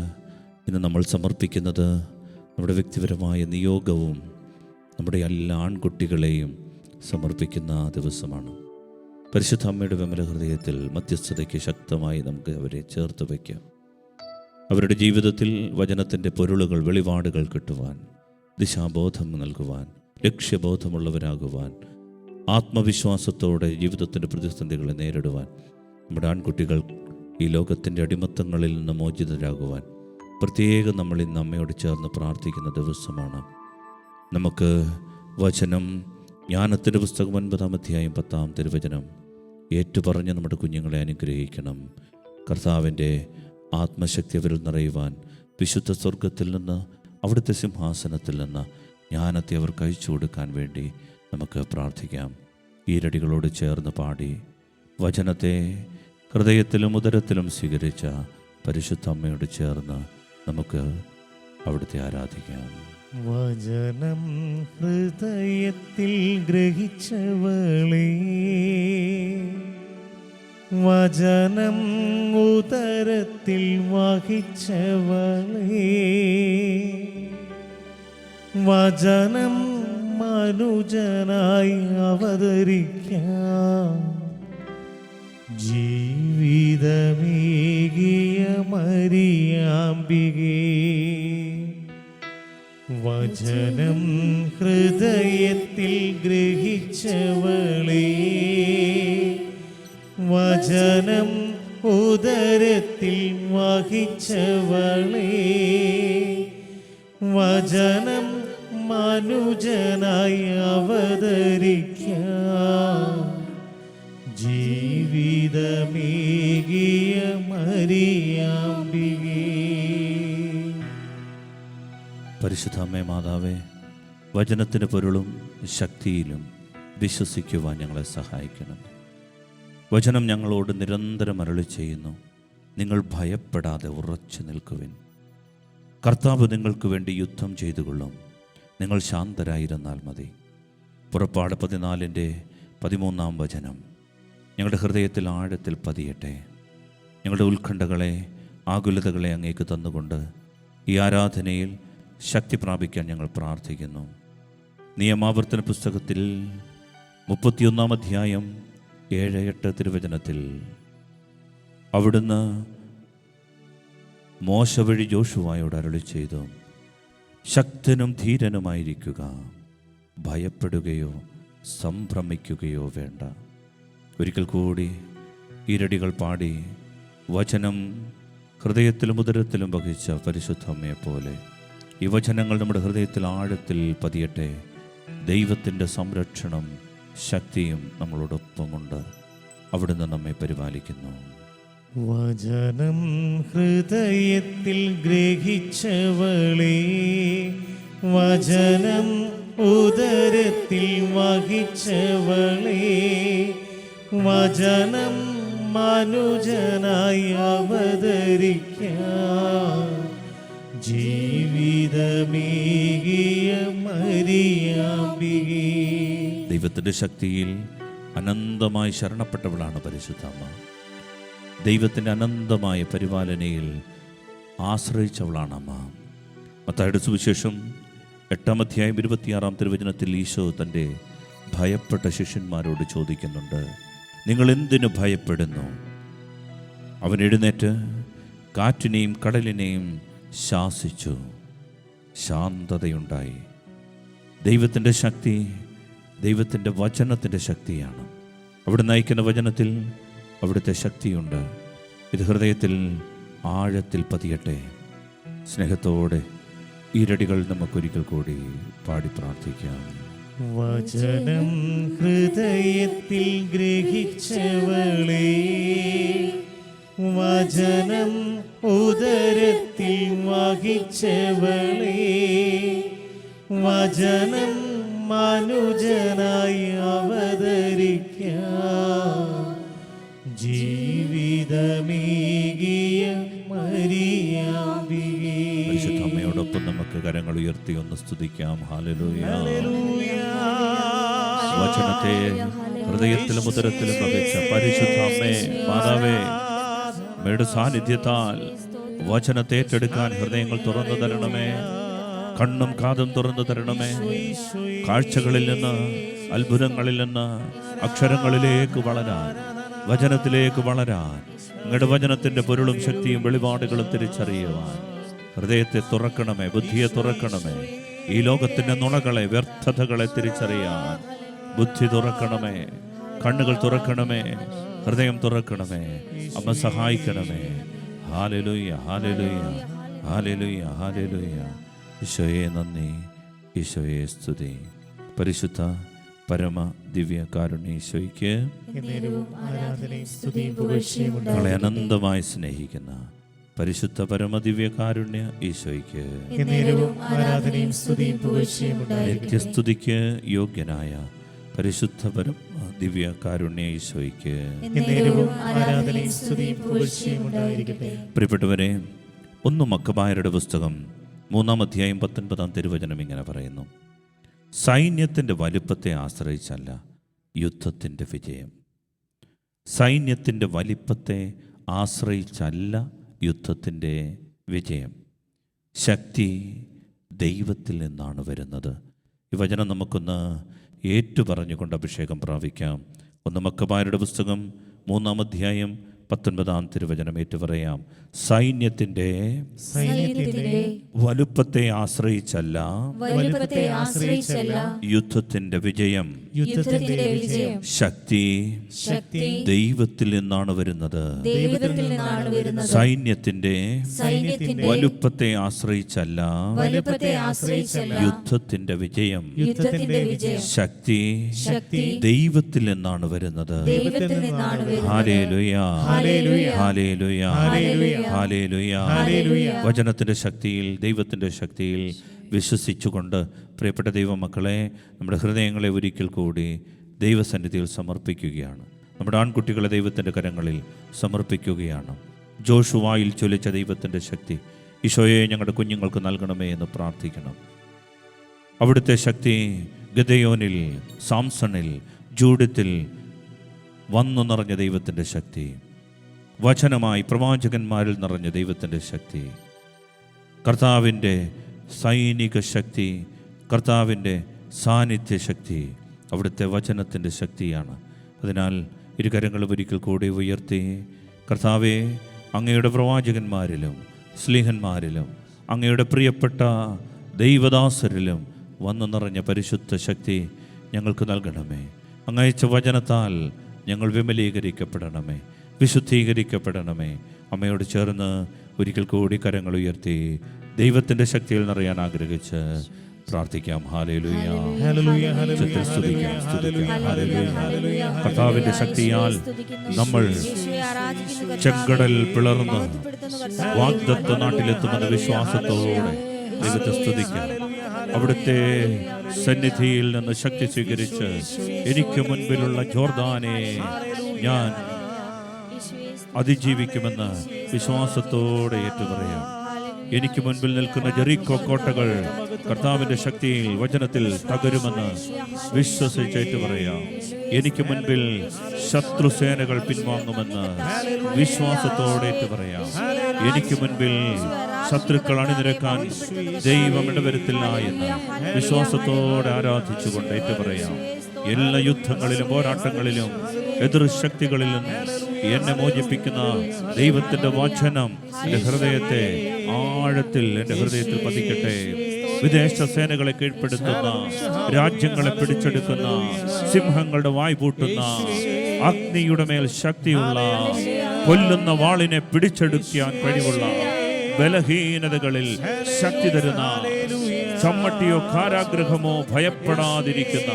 ഇന്ന് നമ്മൾ സമർപ്പിക്കുന്നത് നമ്മുടെ വ്യക്തിപരമായ നിയോഗവും നമ്മുടെ എല്ലാ ആൺകുട്ടികളെയും സമർപ്പിക്കുന്ന ദിവസമാണ്. പരിശുദ്ധ അമ്മയുടെ വിമല ഹൃദയത്തിൽ മധ്യസ്ഥതയ്ക്ക് ശക്തമായി നമുക്ക് അവരെ ചേർത്ത് വയ്ക്കാം. അവരുടെ ജീവിതത്തിൽ വചനത്തിൻ്റെ പൊരുളുകൾ, വെളിപാടുകൾ കിട്ടുവാൻ, ദിശാബോധം നൽകുവാൻ, ലക്ഷ്യബോധമുള്ളവരാകുവാൻ, ആത്മവിശ്വാസത്തോടെ ജീവിതത്തിൻ്റെ പ്രതിസന്ധികളെ നേരിടുവാൻ, നമ്മുടെ ആൺകുട്ടികൾ ഈ ലോകത്തിൻ്റെ അടിമത്തങ്ങളിൽ നിന്ന് മോചിതരാകുവാൻ പ്രത്യേകം നമ്മൾ ഇന്ന് അമ്മയോട് ചേർന്ന് പ്രാർത്ഥിക്കുന്ന ദിവസമാണ്. നമുക്ക് വചനം, ജ്ഞാനത്തിൻ്റെ പുസ്തകം 9-ാം അധ്യായം 10-ാം തിരുവചനം ഏറ്റുപറഞ്ഞ് നമ്മുടെ കുഞ്ഞുങ്ങളെ അനുഗ്രഹിക്കണം. കർത്താവിൻ്റെ ആത്മശക്തി അവരിൽ നിറയുവാൻ വിശുദ്ധ സ്വർഗത്തിൽ നിന്ന്, അവിടുത്തെ സിംഹാസനത്തിൽ നിന്ന് ജ്ഞാനത്തെ അവർക്ക് അയച്ചു കൊടുക്കാൻ വേണ്ടി നമുക്ക് പ്രാർത്ഥിക്കാം. ഈരടികളോട് ചേർന്ന് പാടി വചനത്തെ ഹൃദയത്തിലും ഉദരത്തിലും സ്വീകരിച്ച പരിശുദ്ധ അമ്മയോട് ചേർന്ന് നമുക്ക് അവിടുത്തെ ആരാധിക്കാം. വചനം ഹൃദയത്തിൽ ഗ്രഹിച്ചവളേ, വചനം ഉദരത്തിൽ വഹിച്ചവളേ, വചനം മനുജനായി അവതരിക്കാം ജീവിതമേകിയ മരിയാമ്പികേ. വചനം ഹൃദയത്തിൽ ഗ്രഹിച്ചവളേ, വചനം ഉദരത്തിൽ വഹിച്ചവളേ, വചനം മനുജനായി അവതരിക്കാം ജീവിതമേകിയ മരിയാമ്പികേ. പരിശുദ്ധ അമ്മേ മാതാവേ, വചനത്തിൻ്റെ പൊരുളും ശക്തിയിലും വിശ്വസിക്കുവാൻ ഞങ്ങളെ സഹായിക്കണം. വചനം ഞങ്ങളോട് നിരന്തരം അരുളി ചെയ്യുന്നു, നിങ്ങൾ ഭയപ്പെടാതെ ഉറച്ചു നിൽക്കുവിൻ. കർത്താവ് നിങ്ങൾക്ക് വേണ്ടി യുദ്ധം ചെയ്തുകൊള്ളും, നിങ്ങൾ ശാന്തരായിരുന്നാൽ മതി. പുറപ്പാട് 14:13 ഞങ്ങളുടെ ഹൃദയത്തിൽ ആഴത്തിൽ പതിയട്ടെ. ഞങ്ങളുടെ ഉത്കണ്ഠകളെ, ആകുലതകളെ അങ്ങേക്ക് തന്നുകൊണ്ട് ഈ ആരാധനയിൽ ശക്തി പ്രാപിക്കാൻ ഞങ്ങൾ പ്രാർത്ഥിക്കുന്നു. നിയമാവർത്തന പുസ്തകത്തിൽ 31:7-8 തിരുവചനത്തിൽ അവിടുന്ന് മോശ വഴി ജോഷുവായോട് അരുളി ചെയ്തു, ശക്തനും ധീരനുമായിരിക്കുക, ഭയപ്പെടുകയോ സംഭ്രമിക്കുകയോ വേണ്ട. ഒരിക്കൽ കൂടി ഈരടികൾ പാടി വചനം ഹൃദയത്തിലും ഉദരത്തിലും വഹിച്ച പരിശുദ്ധ അമ്മയെപ്പോലെ ഈ വചനങ്ങൾ നമ്മുടെ ഹൃദയത്തിൽ ആഴത്തിൽ പതിയട്ടെ. ദൈവത്തിൻ്റെ സംരക്ഷണം, ശക്തിയും നമ്മളോടൊപ്പമുണ്ട്. അവിടുന്ന് നമ്മെ പരിപാലിക്കുന്നു. വചനം ഹൃദയത്തിൽ ഗ്രഹിച്ചവളേ, വചനം ഉദരത്തിൽ വഹിച്ചവളേ, വചനം മനുജനായി അവതരിക്കാൻ ജീവിതമേകിയ മരിയാമ്പികേ. ദൈവത്തിൻ്റെ ശക്തിയിൽ അനന്തമായി ശരണപ്പെട്ടവളാണ് പരിശുദ്ധ അമ്മ. ദൈവത്തിൻ്റെ അനന്തമായ പരിപാലനയിൽ ആശ്രയിച്ചവളാണ് അമ്മ. മത്തായിയുടെ സുവിശേഷം 8:26 തിരുവചനത്തിൽ ഈശോ തൻ്റെ ഭയപ്പെട്ട ശിഷ്യന്മാരോട് ചോദിക്കുന്നുണ്ട്, നിങ്ങൾ എന്തിനു ഭയപ്പെടുന്നു? അവൻ എഴുന്നേറ്റ് കാറ്റിനെയും കടലിനെയും ശാസിച്ചു, ശാന്തതയുണ്ടായി. ദൈവത്തിൻ്റെ ശക്തി ദൈവത്തിൻ്റെ വചനത്തിൻ്റെ ശക്തിയാണ്. അവിടെ നയിക്കുന്ന വചനത്തിൽ അവിടുത്തെ ശക്തിയുണ്ട്. ഇത് ഹൃദയത്തിൽ ആഴത്തിൽ പതിയട്ടെ. സ്നേഹത്തോടെ ഈരടികൾ നമുക്കൊരിക്കൽ കൂടി പാടി പ്രാർത്ഥിക്കാം. വചനം ഹൃദയത്തിൽ ഗ്രഹിച്ചവളേ, വചനം ഉദരത്തിൽ വഹിച്ചവളേ, വചനം മനുജനായി അവതരിക്കാൻ ജീവിതമേകിയ മരിയാമ്പികേ. പരിശുദ്ധ അമ്മയോടൊപ്പം നമുക്ക് കരങ്ങൾ ഉയർത്തി ഒന്ന് സ്തുതിക്കാം. ഹല്ലേലൂയ. വചനത്തെ ഹൃദയത്തിലും ഉദരത്തിലും വഹിച്ച പരിശുദ്ധ അമ്മേ, മാതാവേ, അമ്മയുടെ സാന്നിധ്യത്താൽ വചനത്തെ ഏറ്റെടുക്കാൻ ഹൃദയങ്ങൾ തുറന്നു തരണമേ. കണ്ണും കാതും തുറന്നു തരണമേ. കാഴ്ചകളിൽ നിന്ന്, അത്ഭുതങ്ങളിൽ നിന്ന് അക്ഷരങ്ങളിലേക്ക് വളരാൻ, വചനത്തിലേക്ക് വളരാൻ, നിങ്ങളുടെ വചനത്തിൻ്റെ പൊരുളും ശക്തിയും വെളിപാടുകളും തിരിച്ചറിയുവാൻ ഹൃദയത്തെ തുറക്കണമേ, ബുദ്ധിയെ തുറക്കണമേ. ഈ ലോകത്തിൻ്റെ നുണകളെ, വ്യർത്ഥതകളെ തിരിച്ചറിയാൻ ബുദ്ധി തുറക്കണമേ, കണ്ണുകൾ തുറക്കണമേ, ഹൃദയം തുറക്കണമേ. അമ്മ സഹായിക്കണമേ. ഹല്ലേലൂയ, ഹല്ലേലൂയ, ഹല്ലേലൂയ, ഹല്ലേലൂയ. ഈശോയെ നന്ദി, ഈശോയെ സ്തുതി. പരിശുദ്ധ പരമ ദിവ്യ കാരുണ്യ ഈശോയ്ക്ക് ഞങ്ങളെ അനന്തമായി സ്നേഹിക്കുന്ന പരിശുദ്ധ പരമ ദിവ്യ കാരുണ്യ ഈശോയ്ക്ക് നിത്യസ്തുതിക്ക് യോഗ്യനായ പരിശുദ്ധ പരമ ദിവ്യ കാരുണ്യ ഈശോയ്ക്ക് പ്രിയപ്പെട്ടവരെ, 1 മക്കബായരുടെ പുസ്തകം 3:19 തിരുവചനം ഇങ്ങനെ പറയുന്നു, സൈന്യത്തിൻ്റെ വലിപ്പത്തെ ആശ്രയിച്ചല്ല യുദ്ധത്തിൻ്റെ വിജയം. സൈന്യത്തിൻ്റെ വലിപ്പത്തെ ആശ്രയിച്ചല്ല യുദ്ധത്തിൻ്റെ വിജയം. ശക്തി ദൈവത്തിൽ നിന്നാണ് വരുന്നത്. ഈ വചനം നമുക്കൊന്ന് ഏറ്റുപറഞ്ഞുകൊണ്ട് അഭിഷേകം പ്രാപിക്കാം. 1 മക്കബായരുടെ പുസ്തകം 3:19 തിരുവചനം ഏറ്റുപറയാം. സൈന്യത്തിൻ്റെ വലുപ്പത്തെ ആശ്രയിച്ചല്ല യുദ്ധത്തിൻ്റെ വിജയം. ശക്തി ദൈവത്തിൽ നിന്നാണ് വരുന്നത്. സൈന്യത്തിൻ്റെ വലുപ്പത്തെ ആശ്രയിച്ചല്ല യുദ്ധത്തിൻ്റെ വിജയം. ശക്തി ദൈവത്തിൽ നിന്നാണ് വരുന്നത്. ഹല്ലേലൂയ, ഹല്ലേലൂയ, ഹല്ലേലൂയ. വചനത്തിൻ്റെ ശക്തിയിൽ, ദൈവത്തിൻ്റെ ശക്തിയിൽ വിശ്വസിച്ചുകൊണ്ട് പ്രിയപ്പെട്ട ദൈവമക്കളെ, നമ്മുടെ ഹൃദയങ്ങളെ ഒരിക്കൽ കൂടി ദൈവസന്നിധിയിൽ സമർപ്പിക്കുകയാണ്. നമ്മുടെ ആൺകുട്ടികളെ ദൈവത്തിൻ്റെ കരങ്ങളിൽ സമർപ്പിക്കുകയാണ്. ജോഷുവായിൽ ചൊലിച്ച ദൈവത്തിൻ്റെ ശക്തി ഈശോയെ ഞങ്ങളുടെ കുഞ്ഞുങ്ങൾക്ക് നൽകണമേ എന്ന് പ്രാർത്ഥിക്കണം. അവിടുത്തെ ശക്തി ഗദയോനിൽ, സാംസണിൽ, ജൂഡത്തിൽ വന്നു നിറഞ്ഞ ദൈവത്തിൻ്റെ ശക്തി, വചനമായി പ്രവാചകന്മാരിൽ നിറഞ്ഞ ദൈവത്തിൻ്റെ ശക്തി, കർത്താവിൻ്റെ സൈനിക ശക്തി, കർത്താവിൻ്റെ സാന്നിധ്യ ശക്തി, അവിടുത്തെ വചനത്തിൻ്റെ ശക്തിയാണ്. അതിനാൽ ഇരുകരങ്ങളും ഒരിക്കൽ കൂടി ഉയർത്തി, കർത്താവെ, അങ്ങയുടെ പ്രവാചകന്മാരിലും സ്ലീഹന്മാരിലും അങ്ങയുടെ പ്രിയപ്പെട്ട ദൈവദാസരിലും വന്നു നിറഞ്ഞ പരിശുദ്ധ ശക്തി ഞങ്ങൾക്ക് നൽകണമേ. അങ്ങയച്ച വചനത്താൽ ഞങ്ങൾ വിമലീകരിക്കപ്പെടണമേ, വിശുദ്ധീകരിക്കപ്പെടണമേ. അമ്മയോട് ചേർന്ന് ഒരിക്കൽ കൂടി കരങ്ങൾ ഉയർത്തി ദൈവത്തിൻ്റെ ശക്തിയിൽ നിറയാൻ ആഗ്രഹിച്ച് പ്രാർത്ഥിക്കാം. ഹല്ലേലൂയ, ഹല്ലേലൂയ, ഉച്ചത്തിൽ സ്തുതിക്കാം, സ്തുതിക്കാം. ഹല്ലേലൂയ. കർത്താവിൻ്റെ ശക്തിയാൽ നമ്മൾ ചെങ്കടൽ പിളർന്ന് വാഗ്ദത്ത നാട്ടിലെത്തുമെന്ന വിശ്വാസത്തോടെ ദൈവത്തെ സ്തുതിക്കാം. അവിടുത്തെ സന്നിധിയിൽ നിന്ന് ശക്തി സ്വീകരിച്ച് എനിക്ക് മുൻപിലുള്ള ജോർദാനെ ഞാൻ അതിജീവിക്കുമെന്ന് വിശ്വാസത്തോടെ ഏറ്റുപറയാം. എനിക്ക് മുൻപിൽ നിൽക്കുന്ന ജെറിക്കോ കോട്ടകൾ കർത്താവിൻ്റെ ശക്തിയിൽ വചനത്തിൽ തകരുമെന്ന് വിശ്വസിച്ചേറ്റ് പറയാം. എനിക്ക് മുൻപിൽ ശത്രുസേനകൾ പിൻവാങ്ങുമെന്ന് വിശ്വാസത്തോടെ ഏറ്റ് പറയാം. എനിക്ക് മുൻപിൽ ശത്രുക്കൾ അണിനിരക്കാൻ ദൈവം ഇടവരുത്തില്ല എന്ന് വിശ്വാസത്തോടെ ആരാധിച്ചുകൊണ്ട് ഏറ്റു പറയാം. എല്ലാ യുദ്ധങ്ങളിലും പോരാട്ടങ്ങളിലും എതിർ ശക്തികളിലും എന്നെ മോചിപ്പിക്കുന്ന ദൈവത്തിൻ്റെ വചനം എൻ്റെ ഹൃദയത്തെ ആഴത്തിൽ എൻ്റെ ഹൃദയത്തിൽ പതിക്കട്ടെ. വിദേശ സേനകളെ കീഴ്പ്പെടുത്തുന്ന, രാജ്യങ്ങളെ പിടിച്ചെടുക്കുന്ന, സിംഹങ്ങളുടെ വായ് പൂട്ടുന്ന, അഗ്നിയുടെ മേൽ ശക്തിയുള്ള, കൊല്ലുന്ന വാളിനെ പിടിച്ചെടുക്കാൻ കഴിവുള്ള, ബലഹീനതകളിൽ ശക്തി തരുന്ന, ചമ്മട്ടിയോ കാരാഗ്രഹമോ ഭയപ്പെടാതിരിക്കുന്ന,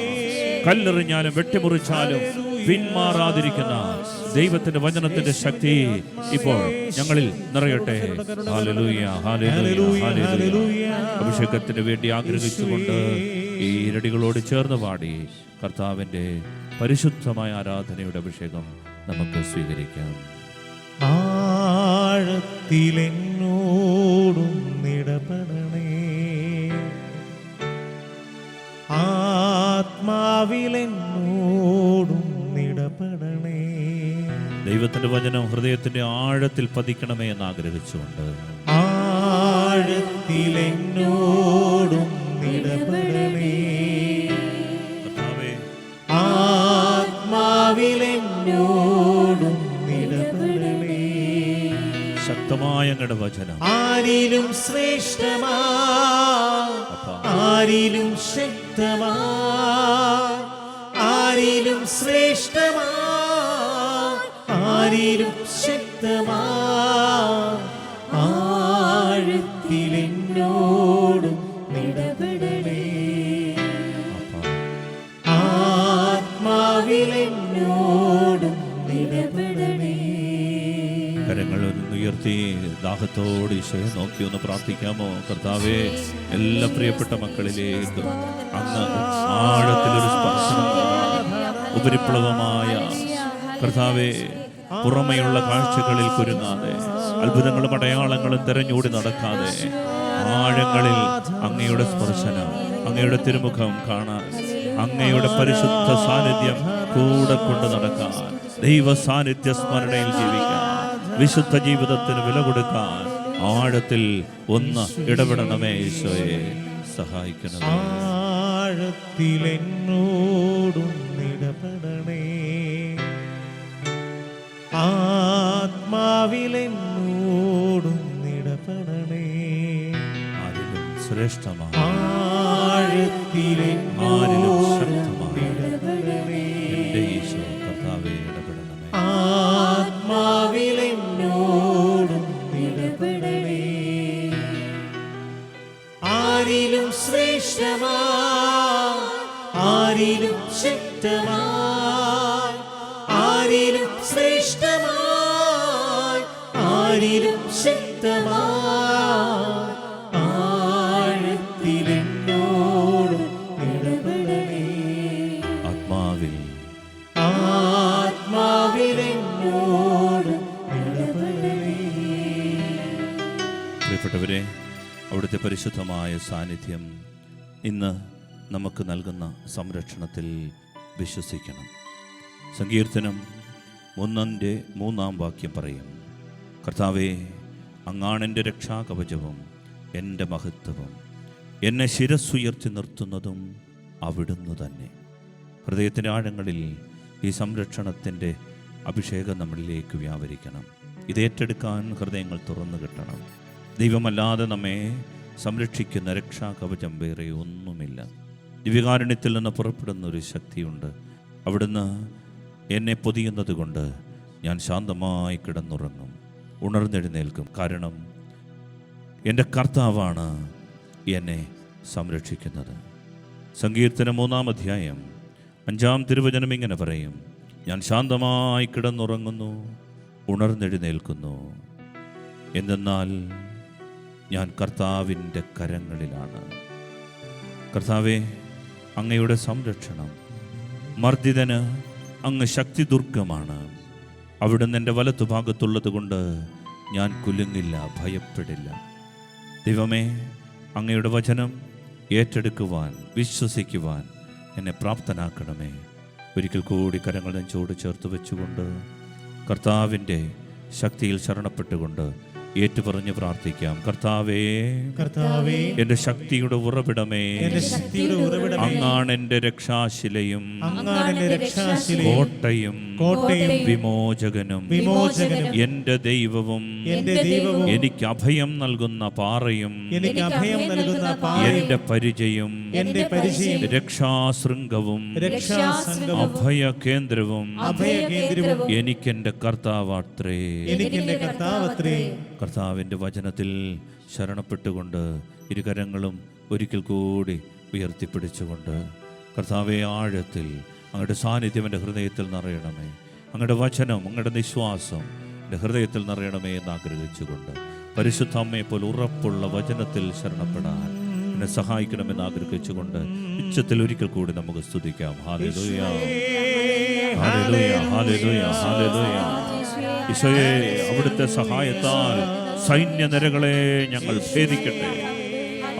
കല്ലെറിഞ്ഞാലും വെട്ടിമുറിച്ചാലും പിന്മാറാതിരിക്കുന്ന ദൈവത്തിന്റെ വചനത്തിന്റെ ശക്തി ഇപ്പോൾ ഞങ്ങളിൽ നിറയട്ടെ. ഹല്ലേലൂയ, ഹല്ലേലൂയ, ഹല്ലേലൂയ. അഭിഷേകത്തിന് വേണ്ടി ആഗ്രഹിച്ചുകൊണ്ട് ഈ ഇരടികളോട് ചേർന്ന് പാടി കർത്താവിൻ്റെ പരിശുദ്ധമായ ആരാധനയുടെ അഭിഷേകം നമുക്ക് സ്വീകരിക്കാം. ആഴത്തിലെന്നോടും ഇടപെടണേ, ആത്മാവിലെന്നോടും ഇടപെടണേ. ദൈവത്തിന്റെ വചനം ഹൃദയത്തിന്റെ ആഴത്തിൽ പതിക്കണമേ എന്ന് ആഗ്രഹിച്ചുകൊണ്ട് ആഴത്തിലെന്നോടും ഇടപെടണേ, ആത്മാവിലെന്നോടും ഇടപെടണേ. ശക്തമായ അങ്ങയുടെ വചനം ആരിലും ശ്രേഷ്ഠമാ, ആരിലും ശക്തമാ, ആരിലും ശ്രേഷ്ഠമാ, ആരിലും ശക്തമാ, ആഴത്തിലെന്നോടും ഇടപെടണേ, ആത്മാവിലെന്നോടും ഇടപെടണേ. കരങ്ങൾ ഉയർത്തി ദാഹത്തോട് ഈശോയെ നോക്കി ഒന്ന് പ്രാർത്ഥിക്കാമോ? കർത്താവേ, എല്ലാ പ്രിയപ്പെട്ട മക്കളിലേക്ക് അങ്ങ് ആഴത്തിലൊരു സ്പർശനം, ഉപരിപ്ലവമായ കർത്താവേ, പുറമെയുള്ള കാഴ്ചകളിൽ കുരുങ്ങാതെ, അത്ഭുതങ്ങളും അടയാളങ്ങളും തെരഞ്ഞൂടി നടക്കാതെ, ആഴങ്ങളിൽ അങ്ങയുടെ സ്പർശനം, അങ്ങയുടെ തിരുമുഖം കാണാൻ, അങ്ങയുടെ പരിശുദ്ധ സാന്നിധ്യം കൂടെ കൊണ്ട് നടക്കാൻ, ദൈവ സാന്നിധ്യ സ്മരണയിൽ ജീവിക്കാൻ, വിശുദ്ധ ജീവിതത്തിന് വില കൊടുക്കാൻ ആഴത്തിൽ ഒന്ന് ഇടപെടണമേ. ഈശോയെ സഹായിക്കണമേ. ആഴത്തിലെന്നോടും ഇടപെടണേ, ആത്മാവിലെന്നോടും ഇടപെടണേ. ആരിലും ശ്രേഷ്ഠമായ, ആഴത്തിലെന്നോടും ശക്തമായ ഇടപെടണേ, എൻ്റെ ഈശോ കർത്താവേ ഇടപെടണമേ. ആത്മാവിലെന്നോടും ഇടപെടണേ. ആരിലും ശ്രേഷ്ഠമാ, ആരിലും ശക്തമാ, ആരിലും ശ്രേഷ്ഠമാ, ആരിലും ശക്തമാ, ആഴത്തിലെന്നോടും ഇടപെടണേ. ആത്മാവിൽ ആത്മാവിലെന്നോടും ഇടപെടണേ. പ്രിയപ്പെട്ടവരെ, അവിടുത്തെ പരിശുദ്ധമായ സാന്നിധ്യം ഇന്ന് നമുക്ക് നൽകുന്ന സംരക്ഷണത്തിൽ വിശ്വസിക്കണം. സങ്കീർത്തനം 3:3 പറയും, കർത്താവേ, അങ്ങാണെൻ്റെ രക്ഷാകവചവും എൻ്റെ മഹത്വവും, എന്നെ ശിരസ്സുയർത്തി നിർത്തുന്നതും അവിടുന്ന് തന്നെ. ഹൃദയത്തിൻ്റെ ആഴങ്ങളിൽ ഈ സംരക്ഷണത്തിൻ്റെ അഭിഷേകം നമ്മളിലേക്ക് വ്യാപരിക്കണം. ഇത് ഏറ്റെടുക്കാൻ ഹൃദയങ്ങൾ തുറന്നു കിട്ടണം. ദൈവമല്ലാതെ നമ്മെ സംരക്ഷിക്കുന്ന രക്ഷാകവചം വേറെ ഒന്നുമില്ല. ദിവ്യകാരുണ്യത്തിൽ നിന്ന് പുറപ്പെടുന്ന ഒരു ശക്തിയുണ്ട്. അവിടുന്ന് എന്നെ പൊതിയുന്നത് കൊണ്ട് ഞാൻ ശാന്തമായി കിടന്നുറങ്ങും, ഉണർന്നെഴുന്നേൽക്കും. കാരണം എൻ്റെ കർത്താവാണ് എന്നെ സംരക്ഷിക്കുന്നത്. സങ്കീർത്തനം 3:5 ഇങ്ങനെ പറയും, ഞാൻ ശാന്തമായി കിടന്നുറങ്ങുന്നു, ഉണർന്നെഴുന്നേൽക്കുന്നു. എന്തെന്നാൽ ഞാൻ കർത്താവിൻ്റെ കരങ്ങളിലാണ്. കർത്താവേ, അങ്ങയുടെ സംരക്ഷണം. മർദ്ദിതന് അങ്ങ് ശക്തിദുർഗമാണ്. അവിടുന്ന് എൻ്റെ വലത്തുഭാഗത്തുള്ളത് കൊണ്ട് ഞാൻ കുലുങ്ങില്ല, ഭയപ്പെടില്ല. ദൈവമേ, അങ്ങയുടെ വചനം ഏറ്റെടുക്കുവാൻ, വിശ്വസിക്കുവാൻ എന്നെ പ്രാപ്തനാക്കണമേ. ഒരിക്കൽ കൂടി കരങ്ങൾ നെഞ്ചോട് ചേർത്ത് വെച്ചുകൊണ്ട് കർത്താവിൻ്റെ ശക്തിയിൽ ശരണപ്പെട്ടുകൊണ്ട് ഏറ്റുപറഞ്ഞ് പ്രാർത്ഥിക്കാം. കർത്താവേ, കർത്താവേ, എൻ്റെ ശക്തിയുടെ ഉറവിടമേ, എൻ്റെ ശക്തിയുടെ ഉറവിടമേ, അങ്ങാണ് എൻ്റെ രക്ഷാശിലയും അങ്ങാണ് എൻ്റെ രക്ഷാശിലയും കോട്ടയും കോട്ടയും വിമോചകനും വിമോചകനും എൻ്റെ ദൈവവും എൻ്റെ ദൈവവും എനിക്ക് അഭയം നൽകുന്ന പാറയും എനിക്ക് അഭയം നൽകുന്ന പാറയും എൻ്റെ പരിചയം എൻ്റെ പരിചയം രക്ഷാശൃംഗവും രക്ഷാസംഗവും അഭയകേന്ദ്രവും അഭയകേന്ദ്രവും എനിക്കെൻ്റെ കർത്താവാത്രേ. എനിക്കെൻ്റെ കർത്താവത്രേ. കർത്താവിൻ്റെ വചനത്തിൽ ശരണപ്പെട്ടുകൊണ്ട് ഇരുകരങ്ങളും ഒരിക്കൽ കൂടി ഉയർത്തിപ്പിടിച്ചുകൊണ്ട് കർത്താവെ, ആഴത്തിൽ അങ്ങയുടെ സാന്നിധ്യം എൻ്റെ ഹൃദയത്തിൽ നിറയണമേ, അങ്ങയുടെ വചനം, അങ്ങയുടെ നിശ്വാസം എൻ്റെ ഹൃദയത്തിൽ നിറയണമേ എന്ന് ആഗ്രഹിച്ചുകൊണ്ട് പരിശുദ്ധ അമ്മയെപ്പോലെ ഉറപ്പുള്ള വചനത്തിൽ ശരണപ്പെടാൻ എന്നെ സഹായിക്കണമെന്ന് ആഗ്രഹിച്ചുകൊണ്ട് ഉച്ചത്തിൽ ഒരിക്കൽ കൂടി നമുക്ക് സ്തുതിക്കാം. ഹല്ലേലൂയ, ഹല്ലേലൂയ, ഹല്ലേലൂയ, ഹല്ലേലൂയ. ഈശോയെ, അവിടുത്തെ സഹായത്താൽ സൈന്യനിരകളെ ഞങ്ങൾ ഭേദിക്കട്ടെ.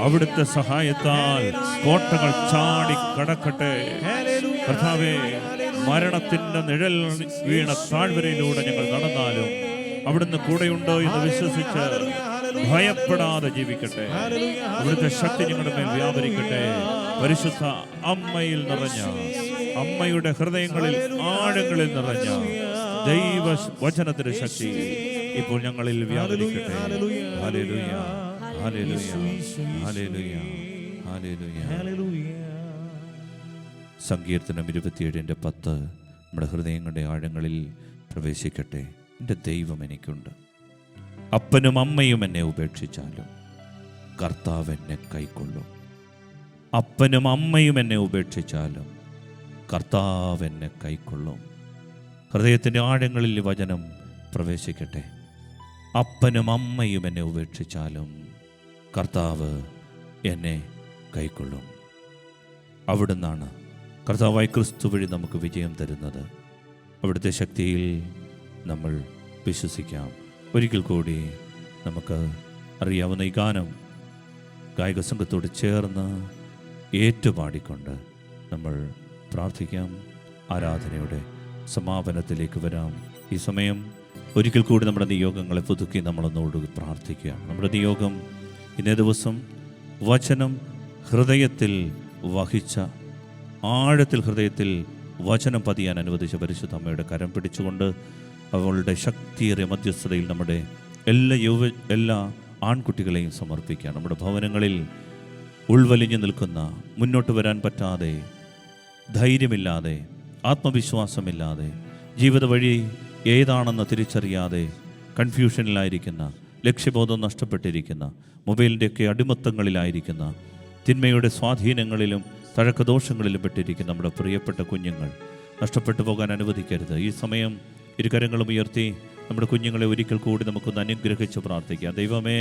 അവിടുത്തെ സഹായത്താൽ കോട്ടകൾ ചാടി കടക്കട്ടെ. കർത്താവേ, മരണത്തിൻ്റെ നിഴൽ വീണ താഴ്വരയിലൂടെ ഞങ്ങൾ നടന്നാലും അവിടുന്ന് കൂടെയുണ്ടോ എന്ന് വിശ്വസിച്ച് ഭയപ്പെടാതെ ജീവിക്കട്ടെ. അവിടുത്തെ ശക്തി ഞങ്ങളുടെ മേൽ വ്യാപരിക്കട്ടെ. പരിശുദ്ധ അമ്മയിൽ നിറഞ്ഞ, അമ്മയുടെ ഹൃദയങ്ങളിൽ ആഴങ്ങളിൽ നിറഞ്ഞ ദൈവ വചനത്തിന്റെ ശക്തി ഇപ്പോൾ ഞങ്ങളിൽ വ്യാപരിക്കട്ടെ. ഹല്ലേലൂയ, ഹല്ലേലൂയ, ഹല്ലേലൂയ, ഹല്ലേലൂയ. സങ്കീർത്തനം 27:10 നമ്മുടെ ഹൃദയങ്ങളുടെ ആഴങ്ങളിൽ പ്രവേശിക്കട്ടെ. എൻ്റെ ദൈവം എനിക്കുണ്ട്. അപ്പനും അമ്മയും എന്നെ ഉപേക്ഷിച്ചാലും കർത്താവ് എന്നെ കൈക്കൊള്ളും. അപ്പനും അമ്മയും എന്നെ ഉപേക്ഷിച്ചാലും കർത്താവ് എന്നെ കൈക്കൊള്ളും. ഹൃദയത്തിൻ്റെ ആഴങ്ങളിൽ വചനം പ്രവേശിക്കട്ടെ. അപ്പനും അമ്മയും എന്നെ ഉപേക്ഷിച്ചാലും കർത്താവ് എന്നെ കൈക്കൊള്ളും. അവിടുന്നാണ് കർത്താവായ ക്രിസ്തു വഴി നമുക്ക് വിജയം തരുന്നത്. അവിടുത്തെ ശക്തിയിൽ നമ്മൾ വിശ്വസിക്കാം. ഒരിക്കൽ കൂടി നമുക്ക് അറിയാവുന്ന ഈ ഗാനം ഗായക സംഘത്തോട് ചേർന്ന് ഏറ്റുപാടിക്കൊണ്ട് നമ്മൾ പ്രാർത്ഥിക്കാം. ആരാധനയുടെ സമാപനത്തിലേക്ക് വരാം. ഈ സമയം ഒരിക്കൽ കൂടി നമ്മുടെ നിയോഗങ്ങളെ പുതുക്കി നമ്മളൊന്നോട് പ്രാർത്ഥിക്കുക. നമ്മുടെ നിയോഗം ഇന്നേ ദിവസം വചനം ഹൃദയത്തിൽ വഹിച്ച, ആഴത്തിൽ ഹൃദയത്തിൽ വചനം പതിയാൻ അനുവദിച്ച പരിശുദ്ധ അമ്മയുടെ കരം പിടിച്ചുകൊണ്ട് അവളുടെ ശക്തിയേറിയ മധ്യസ്ഥതയിൽ നമ്മുടെ എല്ലാ ആൺകുട്ടികളെയും സമർപ്പിക്കുക. നമ്മുടെ ഭവനങ്ങളിൽ ഉൾവലിഞ്ഞു നിൽക്കുന്ന, മുന്നോട്ട് വരാൻ പറ്റാതെ, ധൈര്യമില്ലാതെ, ആത്മവിശ്വാസമില്ലാതെ, ജീവിത വഴി ഏതാണെന്ന് തിരിച്ചറിയാതെ കൺഫ്യൂഷനിലായിരിക്കുന്ന, ലക്ഷ്യബോധം നഷ്ടപ്പെട്ടിരിക്കുന്ന, മൊബൈലിൻ്റെയൊക്കെ അടിമത്തങ്ങളിലായിരിക്കുന്ന, തിന്മയുടെ സ്വാധീനങ്ങളിലും തഴക്കദോഷങ്ങളിലും പെട്ടിരിക്കുന്ന നമ്മുടെ പ്രിയപ്പെട്ട കുഞ്ഞുങ്ങൾ നഷ്ടപ്പെട്ടു പോകാൻ അനുവദിക്കരുത്. ഈ സമയം ഇരുകരങ്ങളും ഉയർത്തി നമ്മുടെ കുഞ്ഞുങ്ങളെ ഒരിക്കൽ കൂടി നമുക്കൊന്ന് അനുഗ്രഹിച്ച് പ്രാർത്ഥിക്കാം. ദൈവമേ,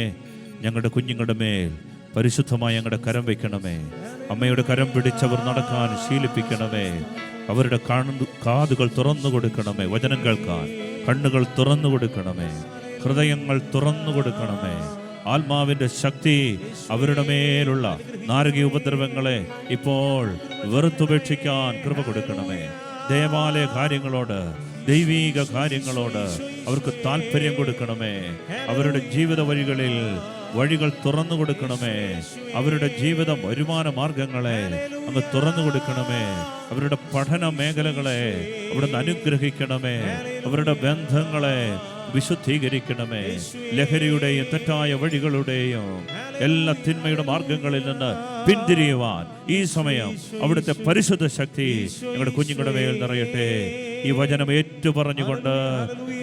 ഞങ്ങളുടെ കുഞ്ഞുങ്ങളുടെ മേൽ പരിശുദ്ധമായി ഞങ്ങളുടെ കരം വയ്ക്കണമേ. അമ്മയുടെ കരം പിടിച്ചവർ നടക്കാൻ ശീലിപ്പിക്കണമേ. അവരുടെ കാതുകൾ തുറന്നു കൊടുക്കണമേ. വചനം കേൾക്കാൻ കണ്ണുകൾ തുറന്നു കൊടുക്കണമേ. ഹൃദയങ്ങൾ തുറന്നു കൊടുക്കണമേ. ആത്മാവിൻ്റെ ശക്തി അവരുടെ മേലുള്ള നാരകീയ ഉപദ്രവങ്ങളെ ഇപ്പോൾ വെറുത്തുപേക്ഷിക്കാൻ കൃപ കൊടുക്കണമേ. ദേവാലയ കാര്യങ്ങളോട്, ദൈവീക കാര്യങ്ങളോട് അവർക്ക് താല്പര്യം കൊടുക്കണമേ. അവരുടെ ജീവിത വഴികൾ തുറന്നു കൊടുക്കണമേ. അവരുടെ ജീവിത വരുമാന മാർഗങ്ങളെ അങ്ങ് തുറന്നു കൊടുക്കണമേ. അവരുടെ പഠന മേഖലകളെ അവിടുന്ന് അനുഗ്രഹിക്കണമേ. അവരുടെ ബന്ധങ്ങളെ വിശുദ്ധീകരിക്കണമേ. ലഹരിയുടെയും തെറ്റായ വഴികളുടെയും എല്ലാ തിന്മയുടെ മാർഗങ്ങളിൽ നിന്ന് പിന്തിരിയുവാൻ ഈ സമയം അവിടുത്തെ പരിശുദ്ധ ശക്തി ഞങ്ങളുടെ കുഞ്ഞുങ്ങളുടെ മേൽ നിറയട്ടെ. ഈ വചനം ഏറ്റുപറഞ്ഞുകൊണ്ട്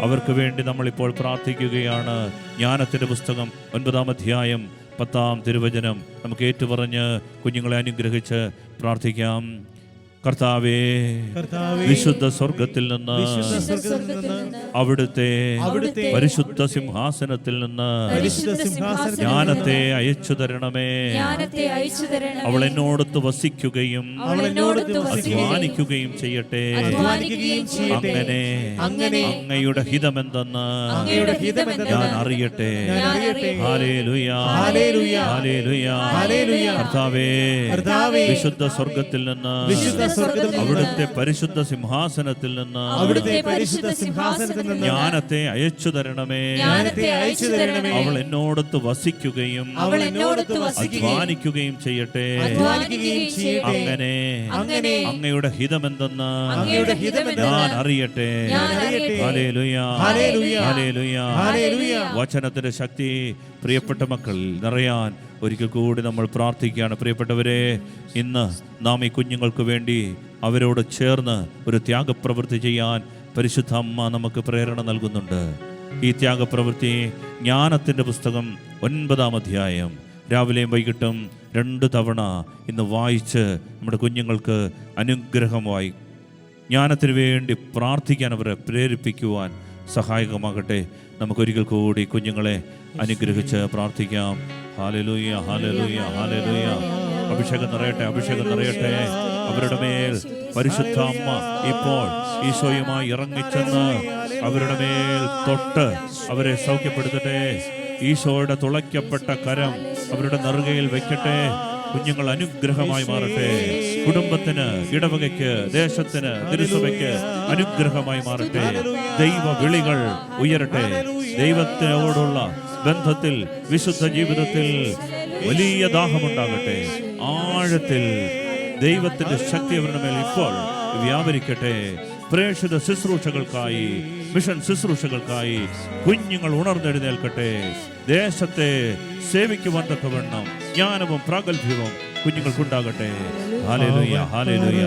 അവർക്ക് വേണ്ടി നമ്മളിപ്പോൾ പ്രാർത്ഥിക്കുകയാണ്. ജ്ഞാനത്തിൻ്റെ പുസ്തകം 9-ാം അധ്യായം 10-ാം തിരുവചനം നമുക്ക് ഏറ്റുപറഞ്ഞ് കുഞ്ഞുങ്ങളെ അനുഗ്രഹിച്ച് പ്രാർത്ഥിക്കാം. കർത്താവേ, വിശുദ്ധ സ്വർഗത്തിൽ നിന്ന് അവിടുത്തെ പരിശുദ്ധ സിംഹാസനത്തിൽ നിന്ന് ജ്ഞാനത്തെ അയച്ചു തരണമേ. അവൾ എന്നോടൊത്ത് വസിക്കുകയും അധ്വാനിക്കുകയും ചെയ്യട്ടെ. അങ്ങനെ അങ്ങയുടെ ഹിതമെന്തെന്ന് ഞാൻ അറിയട്ടെ. Hallelujah, hallelujah. കർത്താവേ, വിശുദ്ധ സ്വർഗത്തിൽ നിന്ന് അവിടുത്തെ പരിശുദ്ധ സിംഹാസനത്തിൽ നിന്ന് ജ്ഞാനത്തെ അയച്ചു തരണമേ. അവൾ എന്നോടൊത്ത് വസിക്കുകയും അധ്വാനിക്കുകയും ചെയ്യട്ടെ. അങ്ങനെ അങ്ങയുടെ ഹിതമെന്തെന്ന് ഞാൻ അറിയട്ടെ. Hallelujah, hallelujah. വചനത്തിന്റെ ശക്തി പ്രിയപ്പെട്ട മക്കൾ നിറയാൻ ഒരിക്കൽ കൂടി നമ്മൾ പ്രാർത്ഥിക്കുകയാണ്. പ്രിയപ്പെട്ടവരെ, ഇന്ന് നാം ഈ കുഞ്ഞുങ്ങൾക്ക് വേണ്ടി അവരോട് ചേർന്ന് ഒരു ത്യാഗപ്രവൃത്തി ചെയ്യാൻ പരിശുദ്ധ അമ്മ നമുക്ക് പ്രേരണ നൽകുന്നുണ്ട്. ഈ ത്യാഗപ്രവൃത്തി ജ്ഞാനത്തിൻ്റെ പുസ്തകം 9-ാം അധ്യായം രാവിലെയും വൈകിട്ടും 2 തവണ ഇന്ന് വായിച്ച് നമ്മുടെ കുഞ്ഞുങ്ങൾക്ക് അനുഗ്രഹമായി ജ്ഞാനത്തിന് വേണ്ടി പ്രാർത്ഥിക്കാൻ അവരെ പ്രേരിപ്പിക്കുവാൻ സഹായകമാകട്ടെ. നമുക്കൊരിക്കൽ കൂടി കുഞ്ഞുങ്ങളെ അനുഗ്രഹിച്ച് പ്രാർത്ഥിക്കാം. ഹല്ലേലൂയ, ഹല്ലേലൂയ, ഹല്ലേലൂയ. അഭിഷേകം നിറയട്ടെ, അഭിഷേകം നിറയട്ടെ. അവരുടെ മേൽ പരിശുദ്ധ അമ്മ ഇപ്പോൾ ഈശോയുമായി ഇറങ്ങിച്ചെന്ന് അവരുടെ മേൽ തൊട്ട് അവരെ സൗഖ്യപ്പെടുത്തട്ടെ. ഈശോയുടെ തുളയ്ക്കപ്പെട്ട കരം അവരുടെ നെറുകയിൽ വെക്കട്ടെ. കുഞ്ഞുങ്ങൾ അനുഗ്രഹമായി മാറട്ടെ. കുടുംബത്തിന്, ഇടവകയ്ക്ക്, ദേശത്തിന്, തിരുസഭയ്ക്ക് അനുഗ്രഹമായി മാറട്ടെ. ദൈവ വിളികൾ ഉയരട്ടെ. ദൈവത്തിനോടുള്ള ബന്ധത്തിൽ, വിശുദ്ധ ജീവിതത്തിൽ വലിയ ദാഹമുണ്ടാകട്ടെ. ആഴത്തിൽ ദൈവത്തിന്റെ ശക്തി അവരുടെ മേൽ ഇപ്പോൾ വ്യാപരിക്കട്ടെ. പ്രേക്ഷിത ശുശ്രൂഷകൾക്കായി, മിഷൻ ശുശ്രൂഷകൾക്കായി കുഞ്ഞുങ്ങൾ ഉണർന്നെഴുന്നേൽക്കട്ടെ. ദേശത്തെ സേവിക്കുവാൻ തക്കവണ്ണം ജ്ഞാനവും പ്രാഗൽഭ്യവും കുഞ്ഞുങ്ങൾക്കുണ്ടാകട്ടെ. ഹല്ലേലൂയ, ഹല്ലേലൂയ,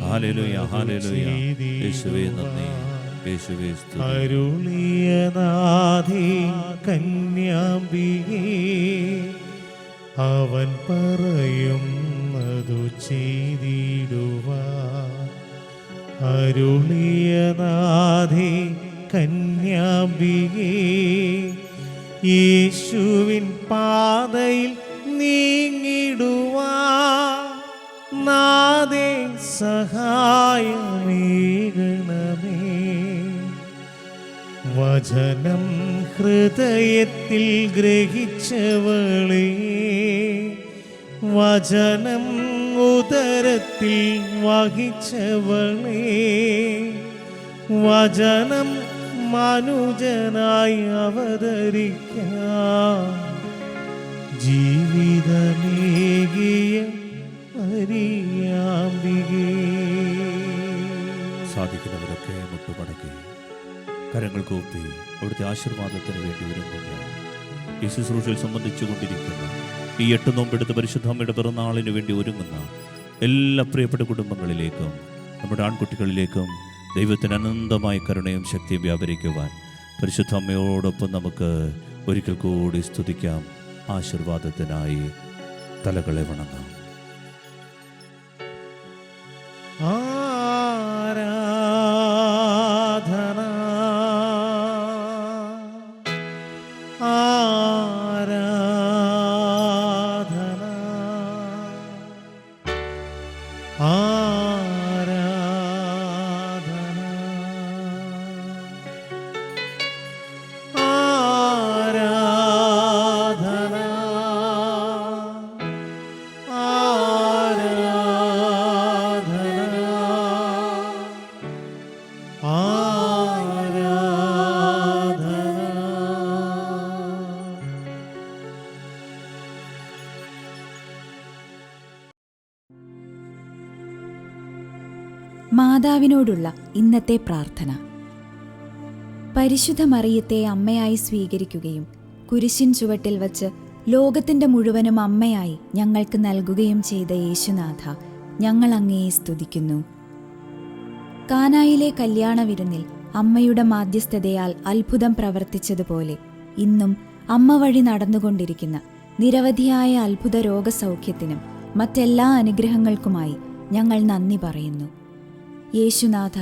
ഹല്ലേലൂയ, ഹല്ലേലൂയ. യേശുവേ നന്ദി, യേശുവേ സ്തുതി. അരുളിയനാഥേ കന്യാംബികേ, അവൻ പറയുന്നതു ചെയ്തിടുവാൻ. അരുളിയനാഥേ കന്യാംബികേ, യേശുവിൻ പാതയിൽ നീങ്ങിടുവാൻ നാഥേ സഹായമേകണമേ. വചനം ഹൃദയത്തിൽ ഗ്രഹിച്ചവളേ, വചനം ഉദരത്തിൽ വഹിച്ചവളേ, വചനം മനുജനായി അവതരിക്കാൻ ജീവിതമേകിയ മരിയാമ്പികേ. സാധിക്കുന്നവരൊക്കെ മുട്ടുമടക്കി കരങ്ങൾ കൂപ്പി അവിടുത്തെ ആശീർവാദത്തിന് വേണ്ടി ഒരുങ്ങുകയാണ്. ഈ ശുശ്രൂഷയിൽ സംബന്ധിച്ചു കൊണ്ടിരിക്കുന്ന ഈ 8 നോമ്പെടുത്ത് പരിശുദ്ധ അമ്മയുടെ പിറന്നാളിന് വേണ്ടി ഒരുങ്ങുന്ന എല്ലാ പ്രിയപ്പെട്ട കുടുംബങ്ങളിലേക്കും നമ്മുടെ ആൺകുട്ടികളിലേക്കും ദൈവത്തിന് അനന്തമായ കരുണയും ശക്തിയും വ്യാപരിക്കുവാൻ പരിശുദ്ധ അമ്മയോടൊപ്പം നമുക്ക് ഒരിക്കൽ കൂടി സ്തുതിക്കാം. ആശീർവാദത്തിനായി തലകളെ വണങ്ങാം. ആരാധന, ആരാധന, ആരാധന, ആരാധന, മാതാവിനോടുള്ള ഇന്നത്തെ പ്രാർത്ഥന. പരിശുദ്ധ മറിയത്തെ അമ്മയായി സ്വീകരിക്കുകയും കുരിശിൻ ചുവട്ടിൽ വച്ച് ലോകത്തിന്റെ മുഴുവനും അമ്മയായി ഞങ്ങൾക്ക് നൽകുകയും ചെയ്ത യേശുനാഥ, ഞങ്ങൾ അങ്ങയെ സ്തുതിക്കുന്നു. കാനായിലെ കല്യാണ വിരുന്നിൽ അമ്മയുടെ മാധ്യസ്ഥതയാൽ അത്ഭുതം പ്രവർത്തിച്ചതുപോലെ ഇന്നും അമ്മ വഴി നടന്നുകൊണ്ടിരിക്കുന്ന നിരവധിയായ അത്ഭുത രോഗസൗഖ്യത്തിനും മറ്റെല്ലാ അനുഗ്രഹങ്ങൾക്കുമായി ഞങ്ങൾ നന്ദി പറയുന്നു. യേശുനാഥ,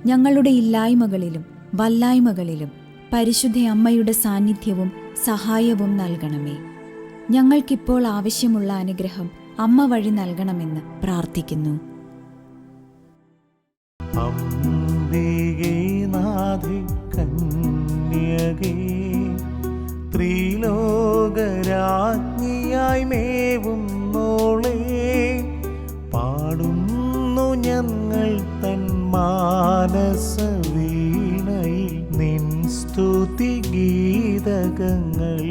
ഞങ്ങളുടെ ഇല്ലായ്മകളിലും വല്ലായ്മകളിലും പരിശുദ്ധ അമ്മയുടെ സാന്നിധ്യവും സഹായവും നൽകണമേ. ഞങ്ങൾക്കിപ്പോൾ ആവശ്യമുള്ള അനുഗ്രഹം അമ്മ വഴി നൽകണമെന്ന് പ്രാർത്ഥിക്കുന്നു. അംബികേ നാഥേ കന്യകേ, ത്രിലോകരാജ്ഞിയായി മേവും മോളെ, പാടുന്നു ഞങ്ങൾ തൻ മാനസവീണയിൽ നിൻ സ്തുതി ഗീതകങ്ങൾ.